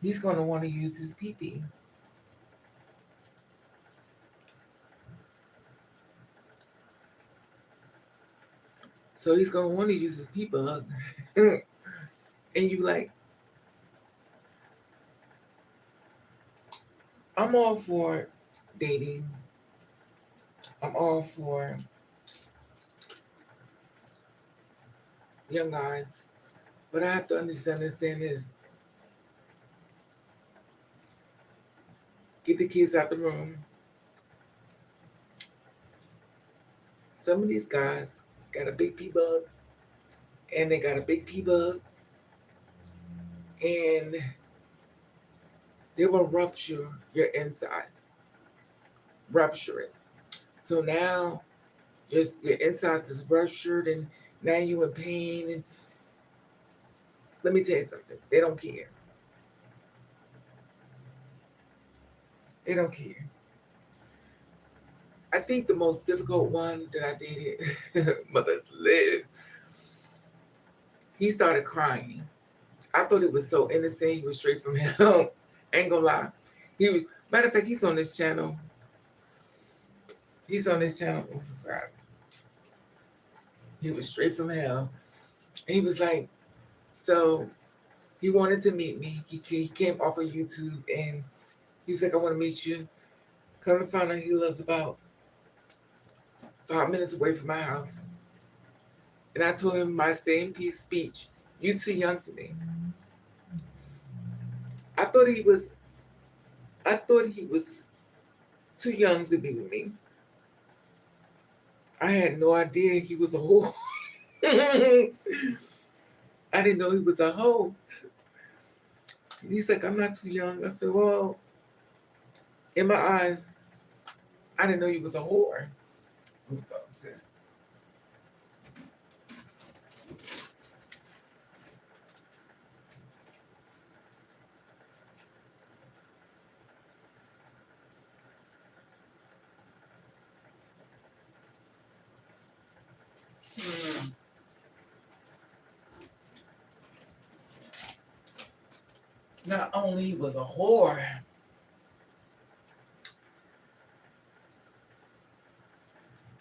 He's going to want to use his pee. So he's going to want to use his pee bug. And you like, I'm all for dating. I'm all for young guys. But I have to understand this. Get the kids out the room. Some of these guys got a big pee bug, and they got a big pee bug, and they will rupture your insides. Rupture it. So now your insides is ruptured, and now you in pain. And let me tell you something. They don't care. They don't care. I think the most difficult one that I dated, Mothers Live, he started crying. I thought it was so innocent. He was straight from hell. Ain't gonna lie. He was, matter of fact, he's on this channel. He's on this channel. Oh, Friday. He was straight from hell. And he was like, so he wanted to meet me. He came off of YouTube and he was like, I want to meet you. Come to find out he lives about 5 minutes away from my house. And I told him my same piece speech. You too young for me. I thought he was too young to be with me. I had no idea he was a hoe. I didn't know he was a hoe. He's like, I'm not too young. I said, well, in my eyes, I didn't know he was a whore. Let me go, sis. Not only was a whore,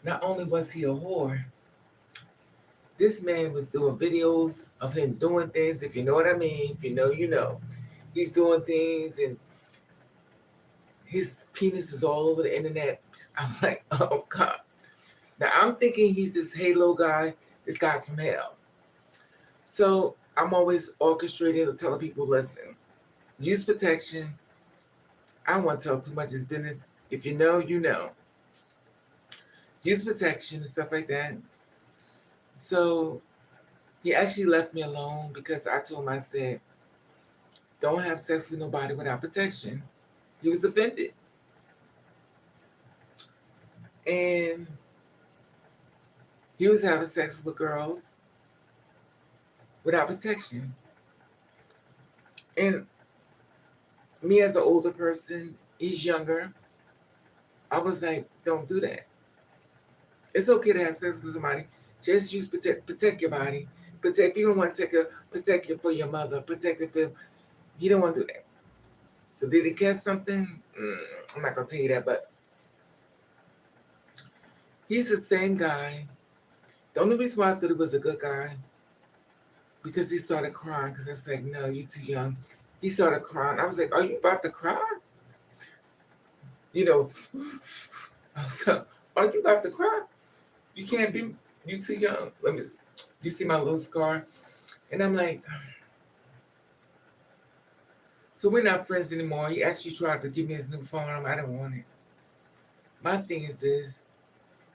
not only was he a whore, this man was doing videos of him doing things, if you know what I mean. If you know, you know. He's doing things and his penis is all over the internet. I'm like, oh God. Now I'm thinking he's this Halo guy. This guy's from hell. So I'm always orchestrating or telling people, listen, use protection. I don't want to tell too much of his business. If you know, you know. Use protection and stuff like that. So he actually left me alone because I told him, I said, don't have sex with nobody without protection. He was offended. And he was having sex with girls without protection. And me as an older person, he's younger. I was like, don't do that. It's okay to have sex with somebody. Just use protect your body. If you don't want to protect it for your mother. Protect it for, you don't want to do that. So did he catch something? I'm not going to tell you that, but he's the same guy. The only reason why I thought he was a good guy, because he started crying, because I said, no, you're too young. He started crying. I was like, are you about to cry? You know, Are you about to cry? You can't be, you too young. Let me, you see my little scar? And I'm like, so we're not friends anymore. He actually tried to give me his new phone. I didn't want it. My thing is this,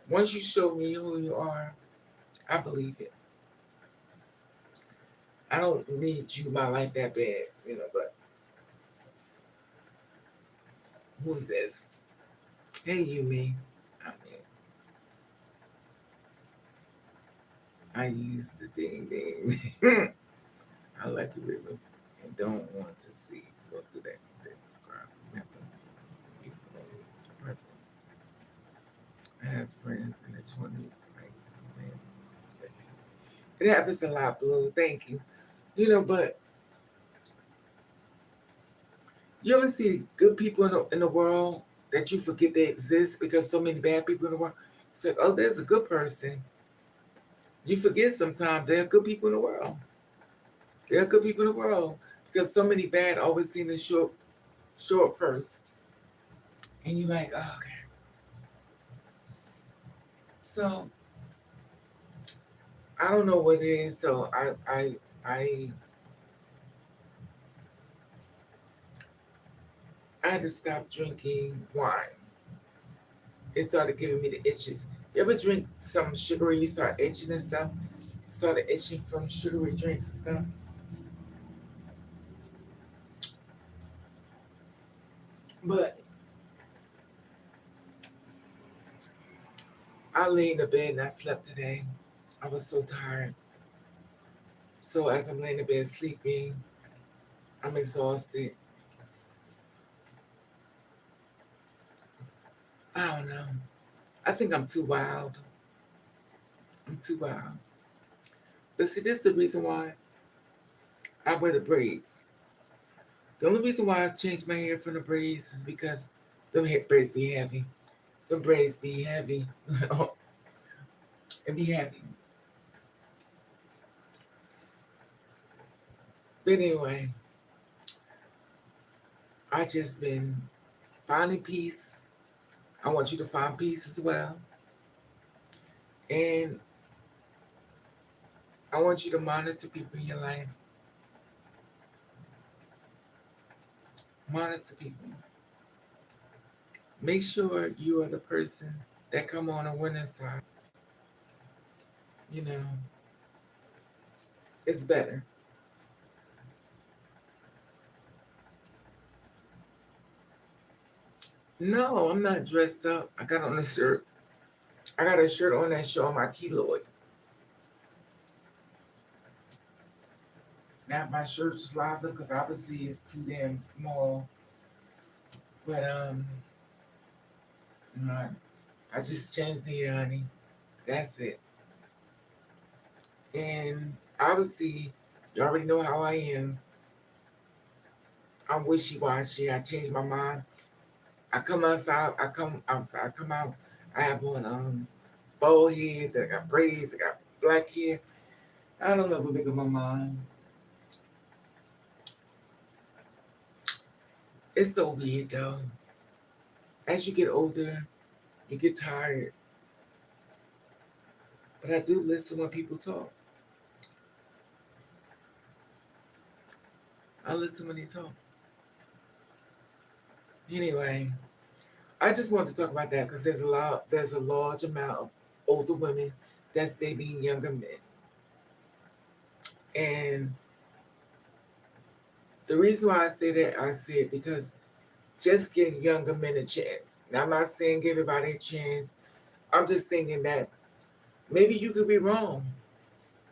once you show me who you are, I believe it. I don't need you in my life that bad, but who's this? Hey, you, me. I mean, I used to ding ding. I like it, River, and don't want to see go through that describe. Remember, preference. I have friends in their 20s, like, man, it happens a lot, Blue. Thank you. But you ever see good people in the world that you forget they exist because so many bad people in the world? It's like, oh, there's a good person. You forget sometimes there are good people in the world. There are good people in the world because so many bad always seem to show up first, and you're like, oh, okay. So I don't know what it is. So I had to stop drinking wine. It started giving me the itches. You ever drink some sugary, you start itching and stuff? Started itching from sugary drinks and stuff. But I lay in the bed and I slept today. I was so tired. So as I'm laying in bed sleeping, I'm exhausted. I don't know. I think I'm too wild. I'm too wild. But see, this is the reason why I wear the braids. The only reason why I changed my hair from the braids is because the braids be heavy. The braids be heavy. And be heavy. But anyway, I just been finding peace. I want you to find peace as well. And I want you to monitor people in your life. Monitor people. Make sure you are the person that come on a winner's side. You know, it's better. No, I'm not dressed up. I got on a shirt. I got a shirt on that show my keloid. Now my shirt slides up because obviously it's too damn small. But no, I just changed the ear, honey. That's it. And obviously, you already know how I am. I'm wishy washy. I change my mind. I come outside. I come outside. I come out. I have on bald head. I got braids. I got black hair. I don't ever make up my mind. It's so weird though. As you get older, you get tired. But I do listen when people talk. I listen when they talk. Anyway, I just wanted to talk about that because there's a large amount of older women that's dating younger men. And the reason why I say it because just give younger men a chance. Now I'm not saying give everybody a chance. I'm just thinking that maybe you could be wrong.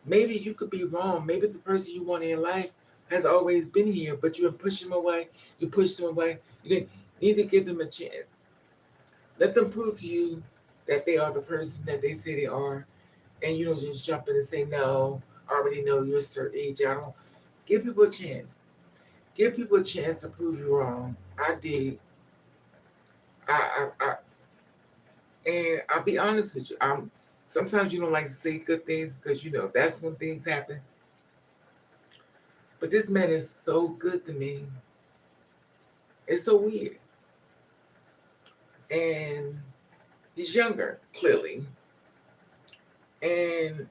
Maybe you could be wrong. Maybe the person you want in your life has always been here, but you've been pushing them away. You pushed them away. You need to give them a chance. Let them prove to you that they are the person that they say they are, and you don't just jump in and say no. I already know you're a certain age. I don't. Give people a chance. Give people a chance to prove you wrong. I did. I and I'll be honest with you. Sometimes you don't like to say good things because that's when things happen. But this man is so good to me. It's so weird. And He's younger, clearly. And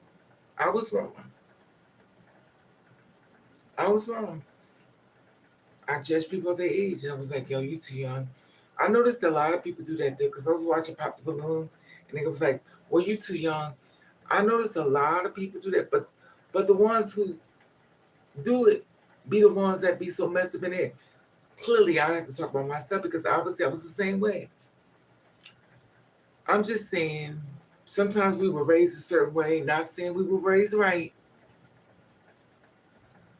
I was wrong. I was wrong. I judged people at their age, and I was like, yo, you too young. I noticed a lot of people do that too, because I was watching Pop the Balloon, and it was like, well, you too young. I noticed a lot of people do that, but the ones who do it be the ones that be so messed up in it. Clearly, I have to talk about myself because obviously I was the same way. I'm just saying, sometimes we were raised a certain way, not saying we were raised right.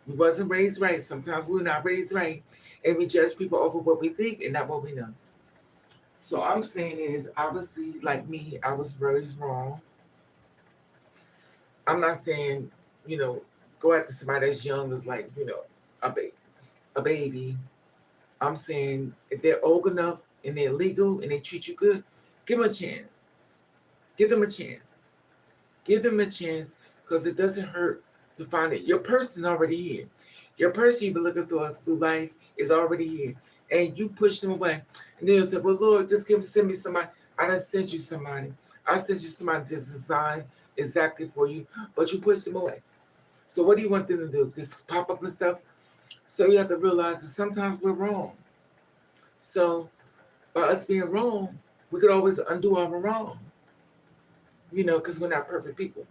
We wasn't raised right. Sometimes we were not raised right. And we judge people over what we think and not what we know. So I'm saying is, obviously, like me, I was raised wrong. I'm not saying, you know, go after somebody that's young as like, a baby. I'm saying if they're old enough and they're legal and they treat you good, give them a chance. Give them a chance. Give them a chance because it doesn't hurt to find it. Your person already here. Your person you've been looking through life is already here. And you push them away. And then you say, well, Lord, just send me somebody. I done sent you somebody. I sent you somebody just designed exactly for you, but you push them away. So what do you want them to do? Just pop up and stuff? So you have to realize that sometimes we're wrong. So by us being wrong, we could always undo our wrong. Because we're not perfect people.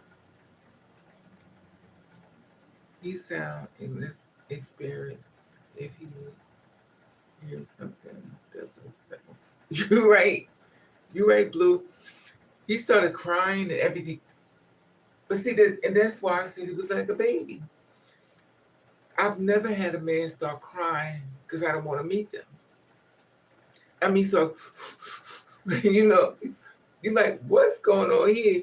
He sound in this experience if he hears something doesn't stay. You're right. You're right, Blue. He started crying and everything. But see, and that's why I said he was like a baby. I've never had a man start crying because I don't want to meet them. I mean, so, you're like, what's going on here?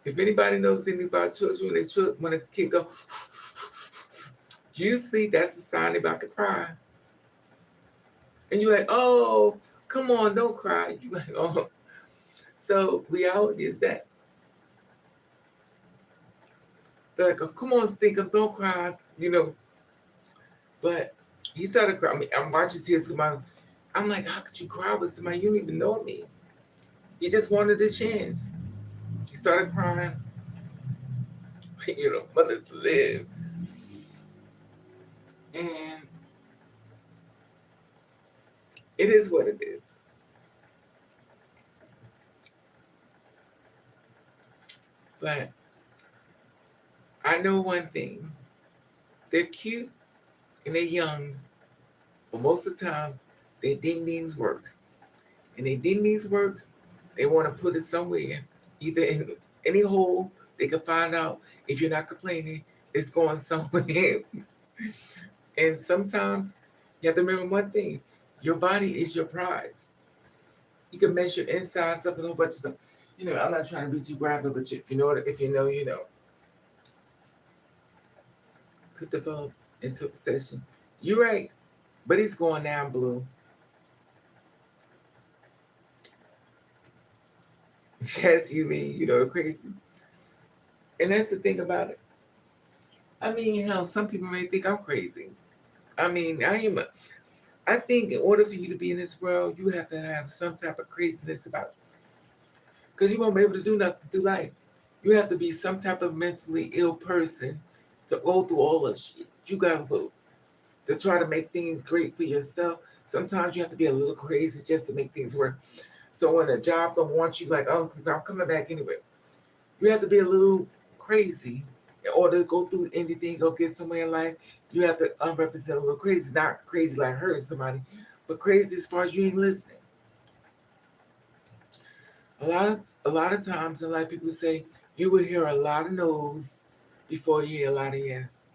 If anybody knows anything about children, when a kid go, usually that's a sign they're about to cry. And you're like, oh, come on, don't cry. You're like, oh. So reality is that. They're like, oh, come on, Stinker, don't cry, But he started crying. I'm watching tears come out. I'm like, how could you cry with somebody you don't even know me? He just wanted a chance. He started crying. Mothers live. And it is what it is. But I know one thing. They're cute and they're young, but most of the time, their ding dings work. And their ding dings work, they want to put it somewhere, either in any hole they can find out. If you're not complaining, it's going somewhere. And sometimes you have to remember one thing: your body is your prize. You can measure insides up and a whole bunch of stuff. I'm not trying to be too graphic, but if you know, you know. Could develop into obsession. You're right, but he's going down, Blue. Yes, you mean, crazy. And that's the thing about it. I mean, some people may think I'm crazy. I mean, I think in order for you to be in this world, you have to have some type of craziness about you. Because you won't be able to do nothing through life. You have to be some type of mentally ill person to go through all the shit you got to try to make things great for yourself. Sometimes you have to be a little crazy just to make things work. So when a job don't want you, like, oh, I'm coming back anyway. You have to be a little crazy in order to go through anything, go get somewhere in life. You have to represent a little crazy, not crazy like hurting somebody, but crazy as far as you ain't listening. A lot of times in life, people say you will hear a lot of no's before you hear a lot of yes.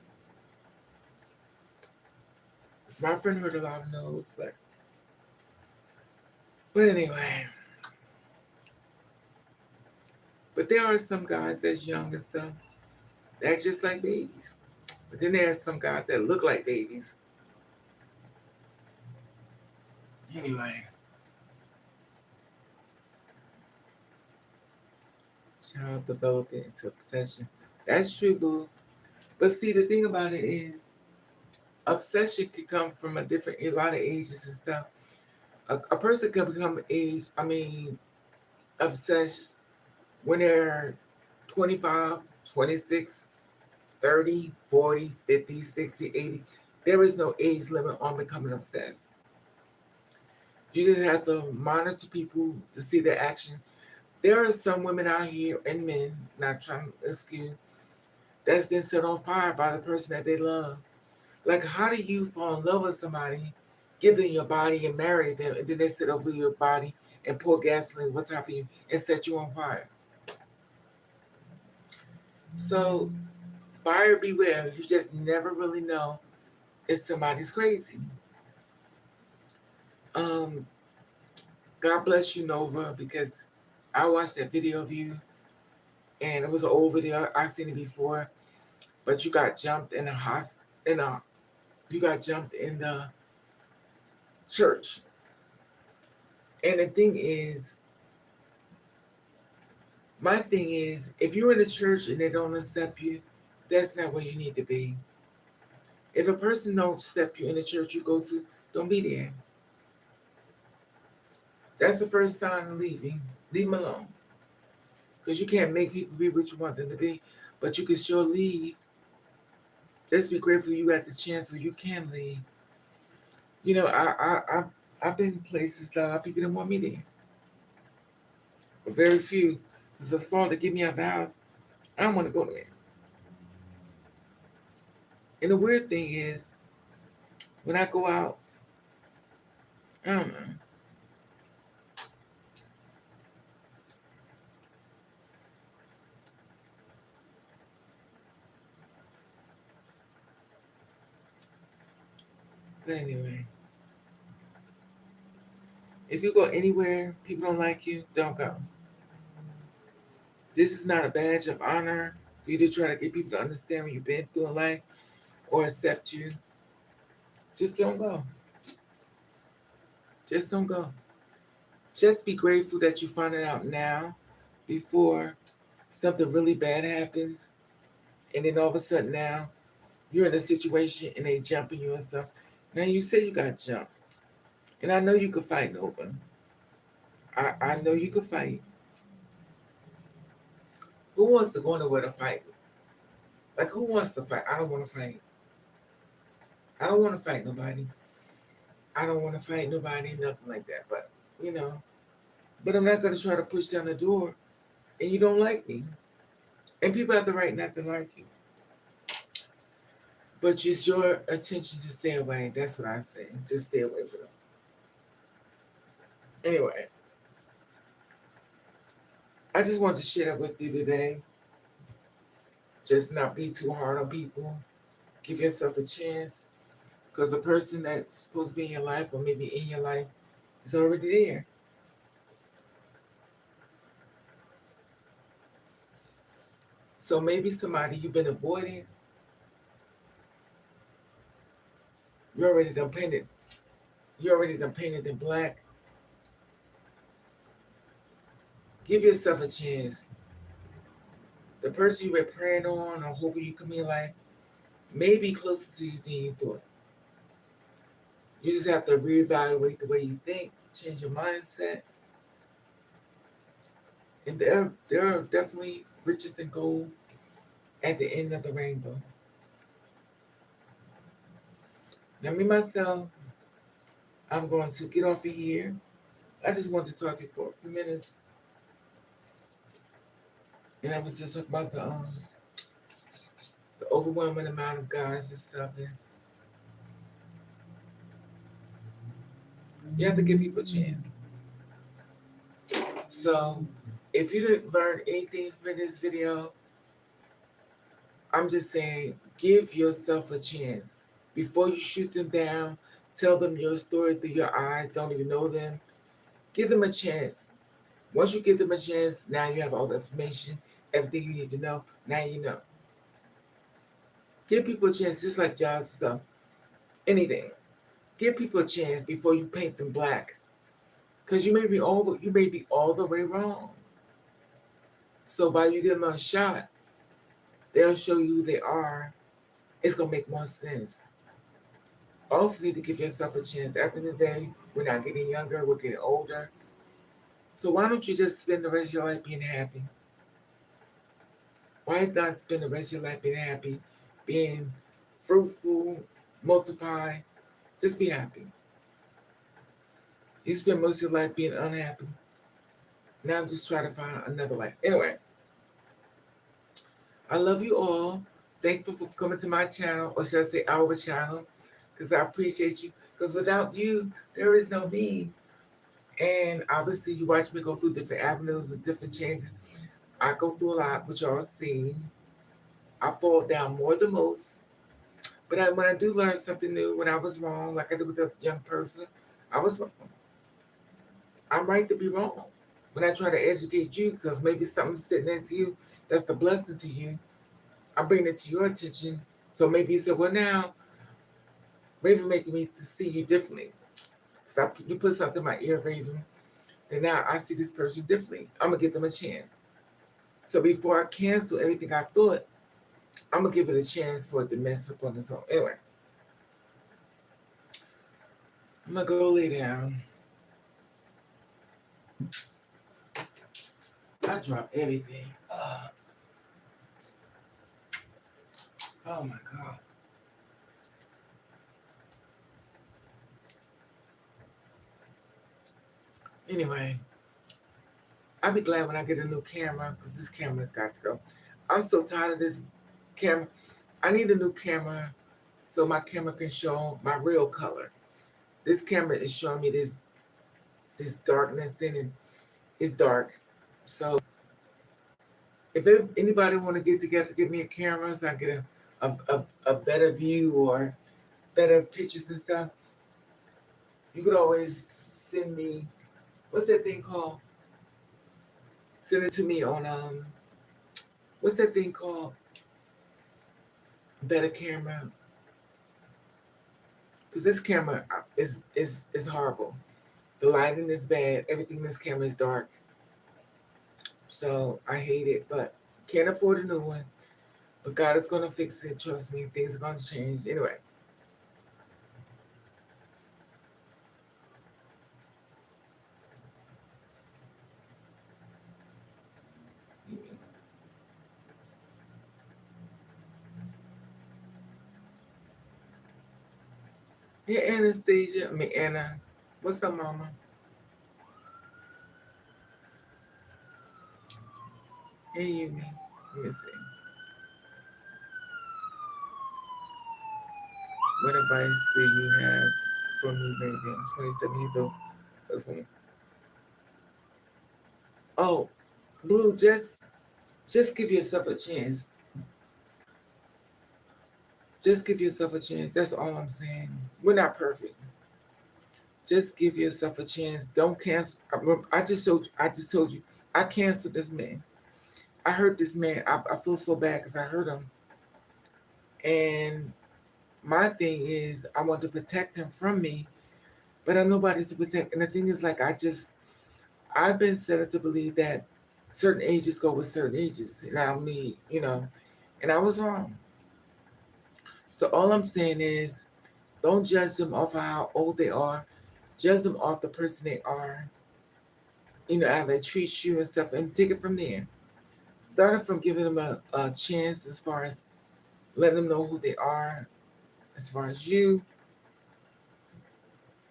So my friend heard a lot of no's, but anyway. But there are some guys that's young and stuff that act just like babies. But then there are some guys that look like babies. Anyway. Child developing into obsession. That's true, Boo. But see, the thing about it is, obsession could come from a lot of ages and stuff. A person can become obsessed when they're 25, 26, 30, 40, 50, 60, 80. There is no age limit on becoming obsessed. You just have to monitor people to see their action. There are some women out here and men, not trying to excuse, that's been set on fire by the person that they love. Like, how do you fall in love with somebody, give them your body and marry them, and then they sit over your body and pour gasoline on top of you and set you on fire? So, buyer beware. You just never really know if somebody's crazy. Um, God bless you, Nova, because I watched that video of you, and it was an old video. I seen it before, but you got jumped in a you got jumped in the church. And the thing is, my thing is, if you're in a church and they don't accept you, that's not where you need to be. If a person don't accept you in the church you go to, don't be there. That's the first sign of leaving. Leave them alone. Because you can't make people be what you want them to be, but you can sure leave. Just be grateful you got the chance where you can leave. You know, I've been places that a lot of people didn't want me there. But very few. Because as far to get me out of the house, I don't want to go there. And the weird thing is, when I go out, I don't know. But anyway, if you go anywhere, people don't like you, don't go. This is not a badge of honor for you to try to get people to understand what you've been through in life or accept you. Just don't go. Just don't go. Just be grateful that you find it out now before something really bad happens. And then all of a sudden now you're in a situation and they jumping you and stuff. Now you say you got jumped. And I know you could fight, Nova. I know you could fight. Who wants to go nowhere to fight? Like, who wants to fight? I don't want to fight. I don't want to fight nobody. I don't want to fight nobody, nothing like that. But, you know, but I'm not going to try to push down the door and you don't like me. And people have the right not to like you. But it's your attention to stay away. That's what I say. Just stay away from them. Anyway, I just want to share that with you today. Just not be too hard on people. Give yourself a chance. Because the person that's supposed to be in your life or maybe in your life is already there. So maybe somebody you've been avoiding, you already done painted in black. Give yourself a chance. The person you've been praying on or hoping you come in your life may be closer to you than you thought. You just have to reevaluate the way you think, change your mindset. And there are definitely riches and gold at the end of the rainbow. Now, me myself, I'm going to get off of here. I just wanted to talk to you for a few minutes. And I was just talking about the overwhelming amount of guys and stuff. And you have to give people a chance. So, if you didn't learn anything from this video, I'm just saying, give yourself a chance. Before you shoot them down, tell them your story through your eyes, don't even know them. Give them a chance. Once you give them a chance, now you have all the information, everything you need to know. Now you know. Give people a chance, just like jobs stuff. Anything. Give people a chance before you paint them black. Because you may be all the way wrong. So by you give them a shot, they'll show you who they are. It's gonna make more sense. Also need to give yourself a chance. After the day, we're not getting younger, we're getting older. So why don't you just spend the rest of your life being happy? Why not spend the rest of your life being happy, being fruitful, multiply? Just be happy. You spend most of your life being unhappy. Now just try to find another way. Anyway, I love you all. Thankful for coming to my channel, or should I say our channel, because I appreciate you. Because without you, there is no me. And obviously, you watch me go through different avenues and different changes. I go through a lot, which y'all seen. I fall down more than most. But when I do learn something new, when I was wrong, like I did with a young person, I was wrong. I'm right to be wrong. When I try to educate you, because maybe something's sitting next to you that's a blessing to you, I bring it to your attention. So maybe you say, well, now, Raven making me to see you differently. Because you put something in my ear, Raven, and now I see this person differently. I'm going to give them a chance. So before I cancel everything I thought, I'm going to give it a chance for it to mess up on its own. Anyway, I'm going to go lay down. I dropped everything. Oh my God. Anyway, I'll be glad when I get a new camera, because this camera's got to go. I'm so tired of this camera. I need a new camera so my camera can show my real color. This camera is showing me this darkness in it. It's dark. So if anybody want to get together, give me a camera so I get a better view or better pictures and stuff. You could always send me, what's that thing called? Send it to me on what's that thing called? Better camera. Because this camera is horrible. The lighting is bad. Everything in this camera is dark. So I hate it, but can't afford a new one. But God is gonna fix it. Trust me, things are gonna change. Anyway. Yeah, Anastasia. I mean Anna. What's up, Mama? Hey, you me. Let me see. What advice do you have for me, baby? I'm 27 years old. Look for me. Oh, Blue, just give yourself a chance. Just give yourself a chance. That's all I'm saying. We're not perfect. Just give yourself a chance. Don't cancel. I just told you. I canceled this man. I hurt this man. I feel so bad because I hurt him. And my thing is, I want to protect him from me, but I'm nobody's to protect. And the thing is, like, I've been set up to believe that certain ages go with certain ages. Now, and I was wrong. So all I'm saying is, don't judge them off of how old they are. Judge them off the person they are. How they treat you and stuff, and take it from there. Starting from giving them a chance as far as letting them know who they are, as far as you,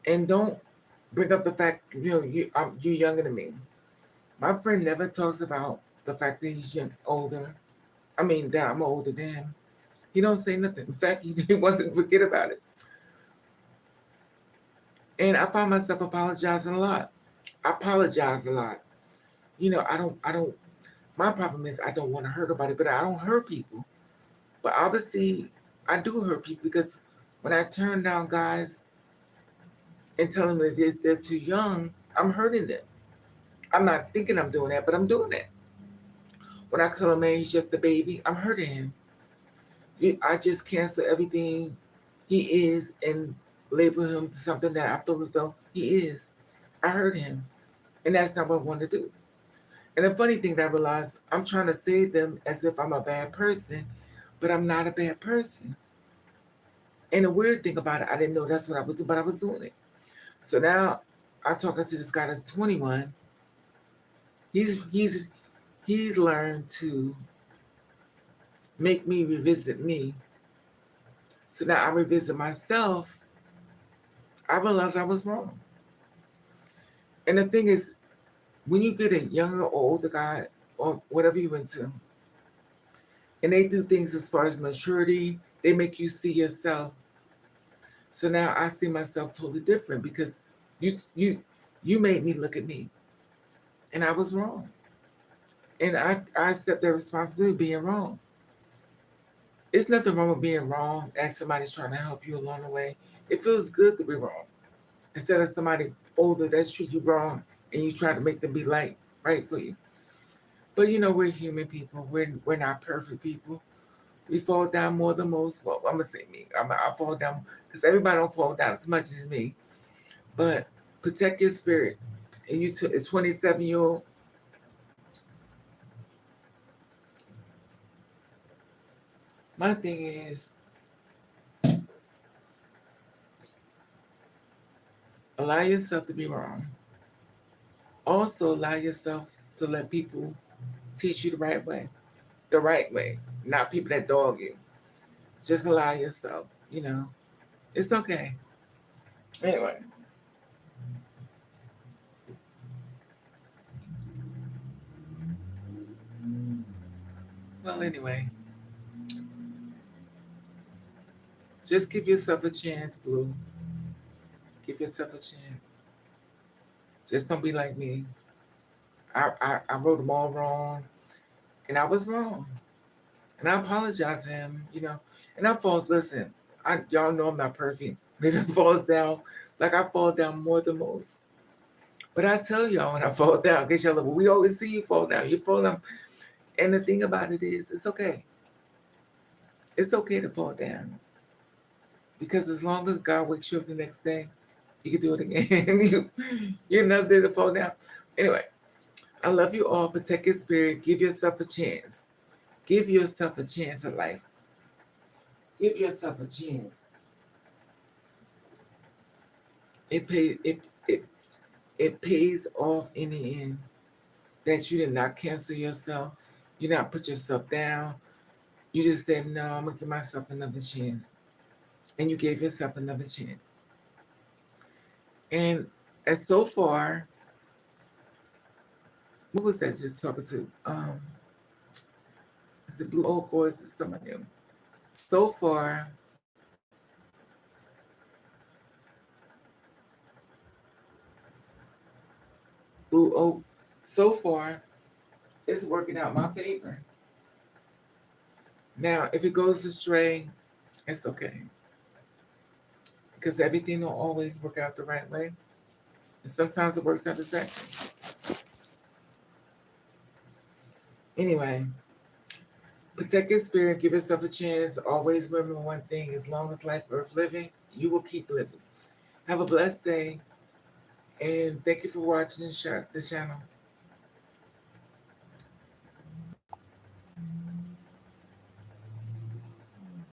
and don't bring up the fact you're younger than me. My friend never talks about the fact that he's older. I mean that I'm older than him. He don't say nothing. In fact, he wants to forget about it. And I find myself apologizing a lot. I apologize a lot. I don't. My problem is I don't want to hurt nobody, but I don't hurt people. But obviously, I do hurt people because when I turn down guys and tell them that they're too young, I'm hurting them. I'm not thinking I'm doing that, but I'm doing it. When I tell a man he's just a baby, I'm hurting him. I just cancel everything he is and label him to something that I feel as though he is. I hurt him. And that's not what I want to do. And the funny thing that I realized, I'm trying to say them as if I'm a bad person, but I'm not a bad person. And the weird thing about it, I didn't know that's what I was doing, but I was doing it. So now I'm talking to this guy that's 21. He's he's he's learned to make me revisit me. So now I revisit myself. I realized I was wrong. And the thing is, when you get a younger or older guy or whatever you into, and they do things as far as maturity, they make you see yourself. So now I see myself totally different because you you you made me look at me, and I was wrong, and I accept that responsibility of being wrong. It's nothing wrong with being wrong as somebody's trying to help you along the way. It feels good to be wrong instead of somebody older that's treat you wrong and you try to make them be right for you. But we're human people. We're not perfect people. We fall down more than most. Well, I'm gonna say me. I fall down because everybody don't fall down as much as me. But protect your spirit. And you, a 27-year-old, my thing is allow yourself to be wrong. Also, allow yourself to let people teach you the right way, not people that dog you. Just allow yourself. It's okay. Anyway, anyway, just give yourself a chance, Blue. Give yourself a chance. Just don't be like me. I wrote them all wrong, and I was wrong, and I apologize to him. And I fall. Listen, y'all know I'm not perfect. Maybe it falls down like I fall down more than most. But I tell y'all when I fall down, because y'all like, well, we always see you fall down. You fall down. And the thing about it is, it's okay. It's okay to fall down. Because as long as God wakes you up the next day, you can do it again. You're not there to fall down. Anyway, I love you all. Protect your spirit. Give yourself a chance. Give yourself a chance at life. Give yourself a chance. It pays off in the end that you did not cancel yourself. You did not put yourself down. You just said, no, I'm going to give myself another chance. And you gave yourself another chance. And as so far, what was that just talking to? Is it Blue Oak or is it some of them? So far, Blue Oak, so far, it's working out my favor. Now, if it goes astray, it's okay. Because everything don't always work out the right way. And sometimes it works out exactly. Anyway, protect your spirit, give yourself a chance. Always remember one thing, as long as life worth living, you will keep living. Have a blessed day, and thank you for watching the channel.